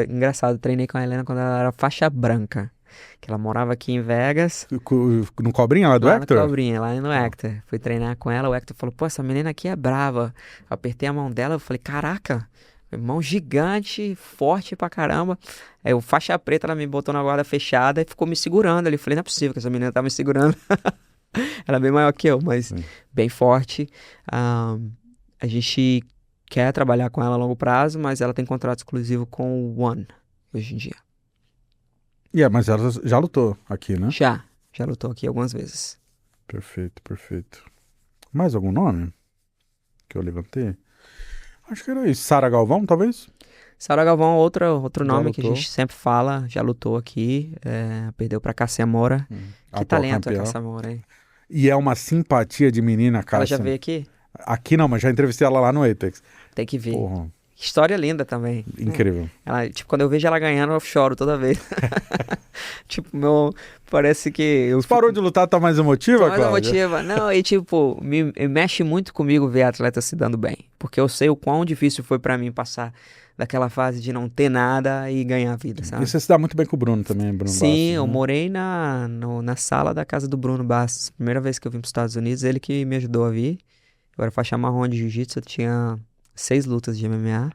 [SPEAKER 2] Engraçado, treinei com a Helena quando ela era faixa branca. Que ela morava aqui em Vegas.
[SPEAKER 1] No Cobrinha lá do Hector?
[SPEAKER 2] No Cobrinha, lá no Hector. Fui treinar com ela, o Hector falou, pô, essa menina aqui é brava. Apertei a mão dela, eu falei, caraca, mão gigante, forte pra caramba. Aí o faixa preta, ela me botou na guarda fechada e ficou me segurando ali. Eu falei, não é possível que essa menina tá me segurando. Ela é bem maior que eu, mas bem forte. A gente quer trabalhar com ela a longo prazo, mas ela tem contrato exclusivo com o One hoje em dia.
[SPEAKER 1] Mas ela já lutou aqui, né?
[SPEAKER 2] Já lutou aqui algumas vezes.
[SPEAKER 1] Perfeito, perfeito. Mais algum nome que eu levantei? Acho que era isso. Sara Galvão, talvez?
[SPEAKER 2] Sara Galvão é outro nome que a
[SPEAKER 1] lutou.
[SPEAKER 2] gente sempre fala, já lutou aqui, perdeu pra Cássia Moura. Que
[SPEAKER 1] Atual
[SPEAKER 2] talento
[SPEAKER 1] campeã.
[SPEAKER 2] a Cássia Moura, hein?
[SPEAKER 1] E é uma simpatia de menina, cara.
[SPEAKER 2] Ela já veio aqui?
[SPEAKER 1] Aqui não, mas já entrevistei ela lá no Apex.
[SPEAKER 2] Tem que ver.
[SPEAKER 1] Porra,
[SPEAKER 2] História linda também.
[SPEAKER 1] incrível.
[SPEAKER 2] Ela, tipo, quando eu vejo ela ganhando, eu choro toda vez. Tipo, parece que eu
[SPEAKER 1] Você parou de lutar, tá mais emotiva,
[SPEAKER 2] mais
[SPEAKER 1] Cláudia?
[SPEAKER 2] emotiva. Não, e tipo, me mexe muito comigo ver atleta se dando bem. Porque eu sei o quão difícil foi pra mim passar daquela fase de não ter nada e ganhar a vida, sabe?
[SPEAKER 1] E você se dá muito bem com o Bruno também, Bruno
[SPEAKER 2] Sim,
[SPEAKER 1] Bastos,
[SPEAKER 2] eu
[SPEAKER 1] né?
[SPEAKER 2] morei na sala da casa do Bruno Bastos. Primeira vez que eu vim para os Estados Unidos, ele que me ajudou a vir. Eu era faixa marrom de jiu-jitsu, eu tinha 6 lutas de MMA.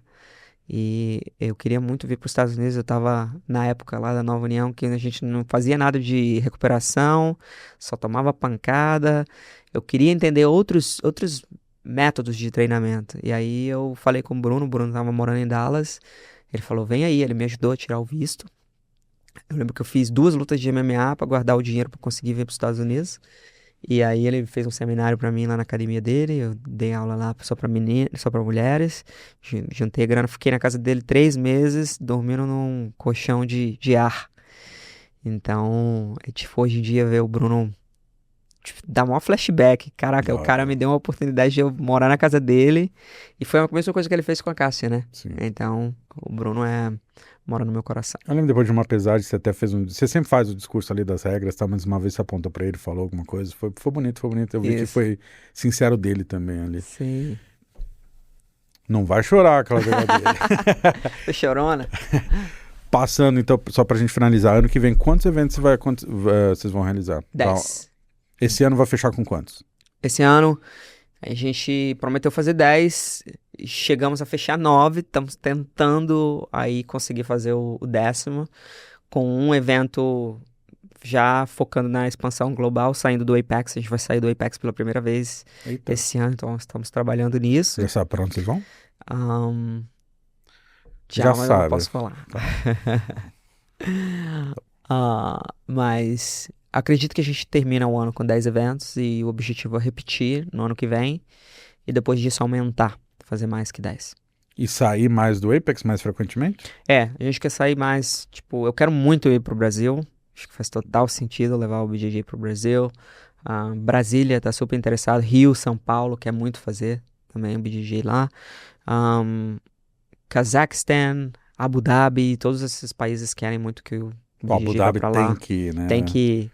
[SPEAKER 2] E eu queria muito vir para os Estados Unidos. Eu tava na época lá da Nova União, que a gente não fazia nada de recuperação, só tomava pancada. Eu queria entender outros métodos de treinamento. E aí eu falei com o Bruno tava morando em Dallas. Ele falou, vem aí, ele me ajudou a tirar o visto. Eu lembro que eu fiz 2 lutas de MMA para guardar o dinheiro para conseguir vir para os Estados Unidos. E aí ele fez um seminário para mim lá na academia dele. Eu dei aula lá só para meninas, só para mulheres. Juntei grana, fiquei na casa dele 3 meses, dormindo num colchão de ar. Então, tipo, hoje em dia ver o Bruno dá maior flashback. Caraca, o cara me deu uma oportunidade de eu morar na casa dele. E foi a mesma coisa que ele fez com a Cássia, né?
[SPEAKER 1] Sim.
[SPEAKER 2] Então, o Bruno mora no meu coração.
[SPEAKER 1] Eu lembro depois de uma pesagem, você até fez Você sempre faz o discurso ali das regras, tá? Mas uma vez você apontou pra ele, falou alguma coisa. Foi bonito, foi bonito. Eu vi que
[SPEAKER 2] Isso.
[SPEAKER 1] foi sincero dele também ali.
[SPEAKER 2] Sim.
[SPEAKER 1] Não vai chorar, Cláudia Gadelha.
[SPEAKER 2] Foi chorona?
[SPEAKER 1] Passando, então, só pra gente finalizar, ano que vem, quantos eventos vocês vão realizar?
[SPEAKER 2] 10.
[SPEAKER 1] Esse ano vai fechar com quantos?
[SPEAKER 2] Esse ano a gente prometeu fazer 10, chegamos a fechar 9, estamos tentando aí conseguir fazer o 10º, com um evento já focando na expansão global, saindo do Apex. A gente vai sair do Apex pela primeira vez
[SPEAKER 1] Eita.
[SPEAKER 2] esse ano, então estamos trabalhando nisso.
[SPEAKER 1] Já sabe pra onde vocês vão?
[SPEAKER 2] Já
[SPEAKER 1] Já
[SPEAKER 2] mas eu
[SPEAKER 1] sabe.
[SPEAKER 2] não posso falar. Mas acredito que a gente termina o ano com 10 eventos e o objetivo é repetir no ano que vem e depois disso aumentar, fazer mais que 10.
[SPEAKER 1] E sair mais do Apex mais frequentemente?
[SPEAKER 2] A gente quer sair mais, tipo, eu quero muito ir pro Brasil, acho que faz total sentido levar o BJJ pro Brasil. Brasília tá super interessado, Rio, São Paulo quer muito fazer também o BJJ lá. Cazaquistão, Abu Dhabi, todos esses países querem muito que o BJJ
[SPEAKER 1] Abu Dhabi
[SPEAKER 2] vá pra lá.
[SPEAKER 1] tem que ir, né?
[SPEAKER 2] Tem que ir,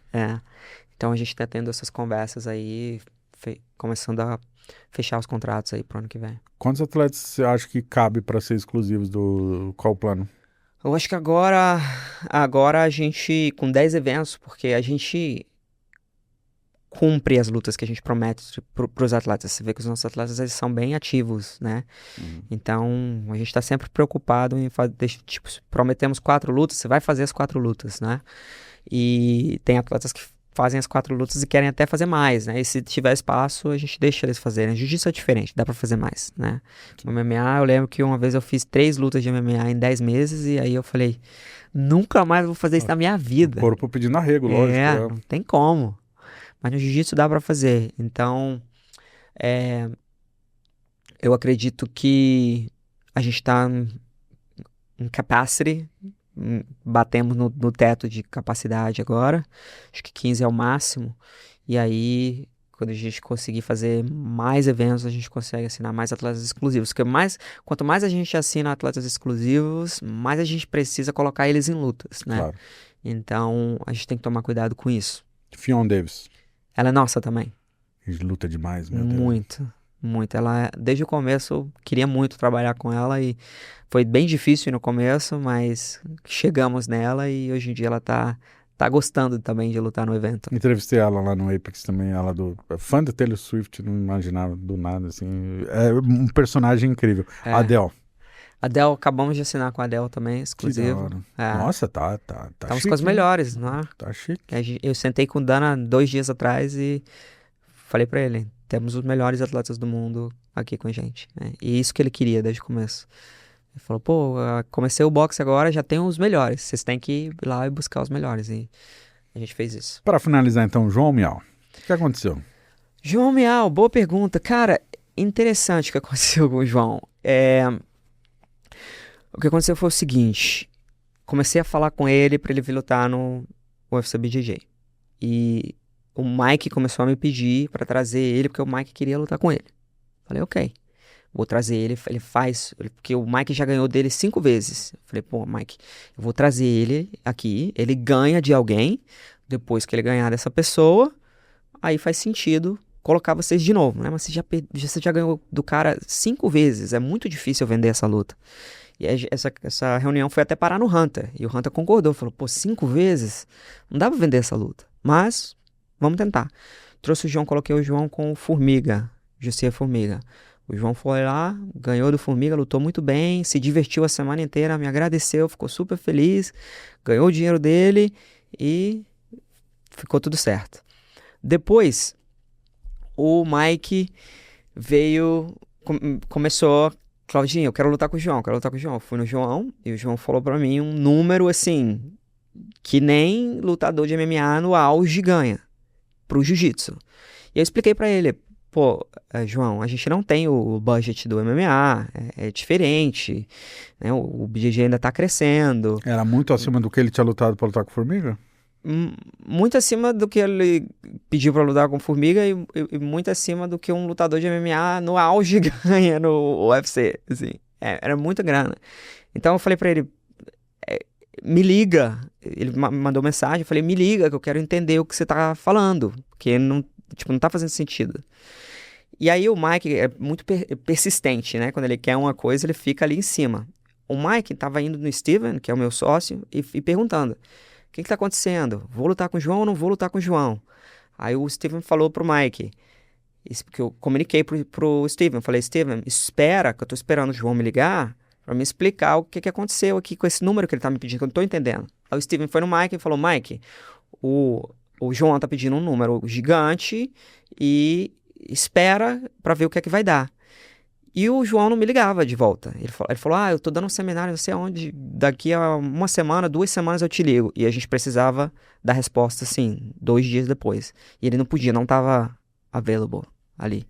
[SPEAKER 2] Então a gente tá tendo essas conversas aí, começando a fechar os contratos aí pro ano que vem.
[SPEAKER 1] Quantos atletas você acha que cabe para ser exclusivos do qual plano?
[SPEAKER 2] Eu acho que agora a gente, com 10 eventos, porque a gente cumpre as lutas que a gente promete pros atletas. Você vê que os nossos atletas, eles são bem ativos, né? Então, a gente tá sempre preocupado em fazer, tipo, prometemos 4 lutas, você vai fazer as 4 lutas, né? E tem atletas que fazem as 4 lutas e querem até fazer mais, né? E se tiver espaço, a gente deixa eles fazerem. Jiu-jitsu é diferente, dá pra fazer mais, né? No MMA, eu lembro que uma vez eu fiz 3 lutas de MMA em 10 meses e aí eu falei, nunca mais vou fazer isso na minha vida.
[SPEAKER 1] O corpo pedindo arrego, lógico.
[SPEAKER 2] Não tem como. Mas no jiu-jitsu dá pra fazer. Então, eu acredito que a gente tá em capacity, batemos no teto de capacidade agora, acho que 15 é o máximo, e aí quando a gente conseguir fazer mais eventos, a gente consegue assinar mais atletas exclusivos, porque quanto mais a gente assina atletas exclusivos, mais a gente precisa colocar eles em lutas, né?
[SPEAKER 1] Claro.
[SPEAKER 2] Então a gente tem que tomar cuidado com isso.
[SPEAKER 1] Fionn Davis.
[SPEAKER 2] Ela é nossa também.
[SPEAKER 1] A gente luta demais, meu Deus.
[SPEAKER 2] Muito. Ela, desde o começo, eu queria muito trabalhar com ela e foi bem difícil no começo, mas chegamos nela e hoje em dia ela tá gostando também de lutar no evento.
[SPEAKER 1] Entrevistei ela lá no Apex também, ela fã da Taylor Swift, não imaginava do nada, assim. É um personagem incrível. Adele.
[SPEAKER 2] Adele, acabamos de assinar com a Adele também, exclusivo.
[SPEAKER 1] Nossa, tá
[SPEAKER 2] Estamos
[SPEAKER 1] chique,
[SPEAKER 2] com as melhores, não é?
[SPEAKER 1] Tá chique.
[SPEAKER 2] Eu sentei com o Dana 2 dias atrás e falei pra ele, temos os melhores atletas do mundo aqui com a gente, né? E isso que ele queria desde o começo. Ele falou, pô, comecei o boxe agora, já tem os melhores, vocês têm que ir lá e buscar os melhores. E a gente fez isso.
[SPEAKER 1] Para finalizar então, João Miau, o que aconteceu?
[SPEAKER 2] João Miau, boa pergunta. Cara, interessante o que aconteceu com o João. O que aconteceu foi o seguinte, comecei a falar com ele pra ele vir lutar no UFC BJJ. E o Mike começou a me pedir pra trazer ele, porque o Mike queria lutar com ele. Falei, ok, vou trazer ele, porque o Mike já ganhou dele 5 vezes. Falei, pô, Mike, eu vou trazer ele aqui, ele ganha de alguém, depois que ele ganhar dessa pessoa, aí faz sentido colocar vocês de novo, né? Mas você já ganhou do cara 5 vezes, é muito difícil eu vender essa luta. E essa reunião foi até parar no Hunter, e o Hunter concordou, falou, pô, 5 vezes? Não dá pra vender essa luta, mas vamos tentar. Trouxe o João, coloquei o João com o Formiga, José Formiga. O João foi lá, ganhou do Formiga, lutou muito bem, se divertiu a semana inteira, me agradeceu, ficou super feliz, ganhou o dinheiro dele e ficou tudo certo. Depois, o Mike veio, começou, Claudinho, eu quero lutar com o João, quero lutar com o João. Eu fui no João e o João falou pra mim um número assim, que nem lutador de MMA no auge ganha, pro jiu-jitsu. E eu expliquei pra ele, pô, João, a gente não tem o budget do MMA, é diferente, né? O BJJ ainda tá crescendo.
[SPEAKER 1] Era muito acima do que ele tinha lutado para lutar com Formiga?
[SPEAKER 2] Muito acima do que ele pediu pra lutar com Formiga e muito acima do que um lutador de MMA no auge ganha no UFC, assim. Era muita grana. Então eu falei pra ele, me liga. Ele mandou mensagem, eu falei, me liga que eu quero entender o que você tá falando, porque não tá fazendo sentido. E aí o Mike é muito persistente, né? Quando ele quer uma coisa, ele fica ali em cima. O Mike tava indo no Steven, que é o meu sócio, e perguntando, o que tá acontecendo? Vou lutar com o João ou não vou lutar com o João? Aí o Steven falou pro Mike, isso porque eu comuniquei pro Steven, falei, Steven, espera, que eu tô esperando o João me ligar pra me explicar o que aconteceu aqui com esse número que ele tá me pedindo, que eu não tô entendendo. Aí o Steven foi no Mike e falou, Mike, o João tá pedindo um número gigante e espera pra ver o que é que vai dar. E o João não me ligava de volta. Ele falou, eu tô dando um seminário não sei aonde, daqui a 1 semana, 2 semanas eu te ligo. E a gente precisava da resposta, assim, 2 dias depois. E ele não podia, não tava available ali.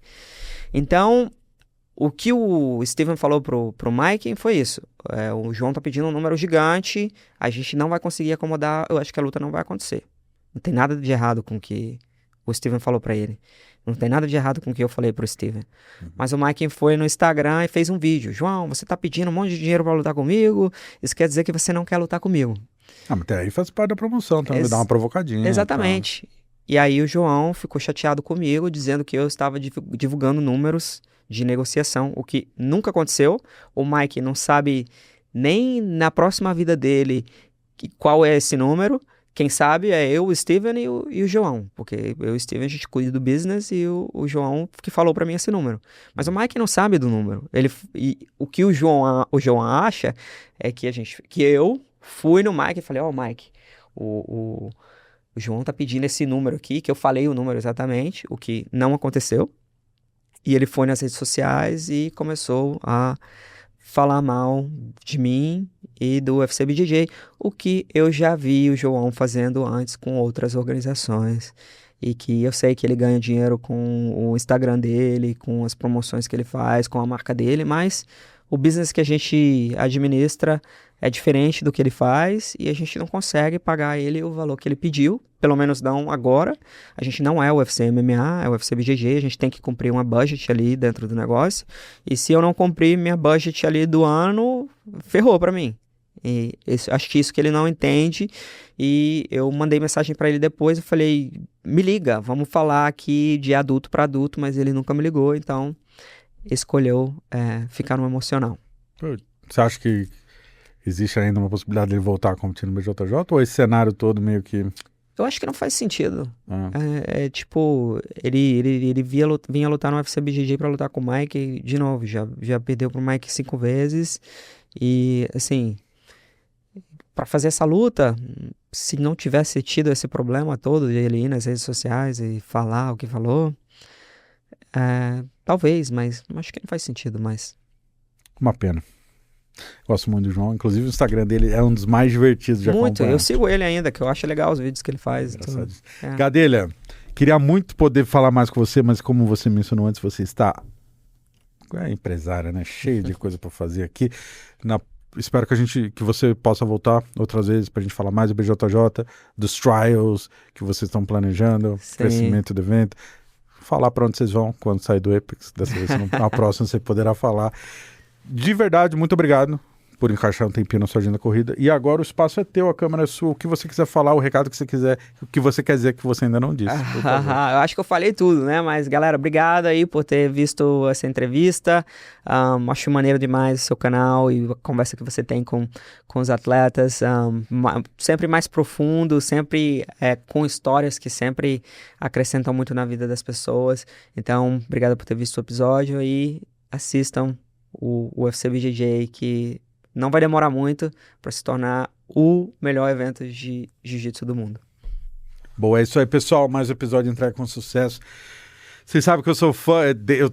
[SPEAKER 2] Então, o que o Steven falou pro Mike foi isso. O João tá pedindo um número gigante, a gente não vai conseguir acomodar, eu acho que a luta não vai acontecer. Não tem nada de errado com o que o Steven falou pra ele. Não tem nada de errado com o que eu falei pro Steven. Mas o Mike foi no Instagram e fez um vídeo. João, você tá pedindo um monte de dinheiro pra lutar comigo? Isso quer dizer que você não quer lutar comigo.
[SPEAKER 1] Mas até aí faz parte da promoção, então me dá uma provocadinha.
[SPEAKER 2] Exatamente. E aí o João ficou chateado comigo, dizendo que eu estava divulgando números de negociação, o que nunca aconteceu. O Mike não sabe nem na próxima vida dele qual é esse número. Quem sabe é eu, o Steven e o João, porque eu e o Steven a gente cuida do business e o João que falou pra mim esse número. Mas o Mike não sabe do número. O que o João acha é que eu fui no Mike e falei, Mike, o João tá pedindo esse número aqui, que eu falei o número exatamente, o que não aconteceu. E ele foi nas redes sociais e começou a falar mal de mim e do UFC BJJ, o que eu já vi o João fazendo antes com outras organizações e que eu sei que ele ganha dinheiro com o Instagram dele, com as promoções que ele faz, com a marca dele, mas o business que a gente administra é diferente do que ele faz e a gente não consegue pagar ele o valor que ele pediu, pelo menos não agora. A gente não é o UFC MMA, é o UFC BJJ, a gente tem que cumprir uma budget ali dentro do negócio. E se eu não cumprir minha budget ali do ano, ferrou pra mim. E acho que isso que ele não entende. E eu mandei mensagem pra ele depois, eu falei, me liga, vamos falar aqui de adulto pra adulto, mas ele nunca me ligou, então escolheu ficar no emocional.
[SPEAKER 1] Você acha que existe ainda uma possibilidade de ele voltar a competir no BJJ? Ou esse cenário todo meio que...
[SPEAKER 2] Eu acho que não faz sentido. Tipo, ele vinha lutar no UFC BJJ pra lutar com o Mike, e, de novo, já perdeu pro Mike 5 vezes. E, assim, pra fazer essa luta, se não tivesse tido esse problema todo de ele ir nas redes sociais e falar o que falou, Talvez, mas acho que não faz sentido mais.
[SPEAKER 1] Uma pena. Gosto muito do João. Inclusive o Instagram dele é um dos mais divertidos de
[SPEAKER 2] Muito,
[SPEAKER 1] acompanhar.
[SPEAKER 2] eu sigo ele ainda, que eu acho legal os vídeos que ele faz.
[SPEAKER 1] Engraçado.
[SPEAKER 2] Tudo.
[SPEAKER 1] Gadelha, queria muito poder falar mais com você, mas como você mencionou antes, você está empresária, né? Cheio de coisa para fazer aqui. Espero que você possa voltar outras vezes para a gente falar mais do BJJ, dos trials que vocês estão planejando, crescimento do evento. Falar para onde vocês vão quando sair do Apex. Dessa vez, na próxima, você poderá falar. De verdade, muito obrigado por encaixar um tempinho na sua agenda corrida. E agora o espaço é teu, a câmera é sua. O que você quiser falar, o recado que você quiser, o que você quer dizer que você ainda não disse.
[SPEAKER 2] Eu acho que eu falei tudo, né? Mas, galera, obrigado aí por ter visto essa entrevista. Acho maneiro demais o seu canal e a conversa que você tem com os atletas. Sempre mais profundo, sempre com histórias que sempre acrescentam muito na vida das pessoas. Então, obrigado por ter visto o episódio e assistam o UFC BJJ, que não vai demorar muito para se tornar o melhor evento de jiu-jitsu do mundo.
[SPEAKER 1] Boa, é isso aí, pessoal. Mais um episódio entrega com sucesso. Vocês sabem que eu sou fã, eu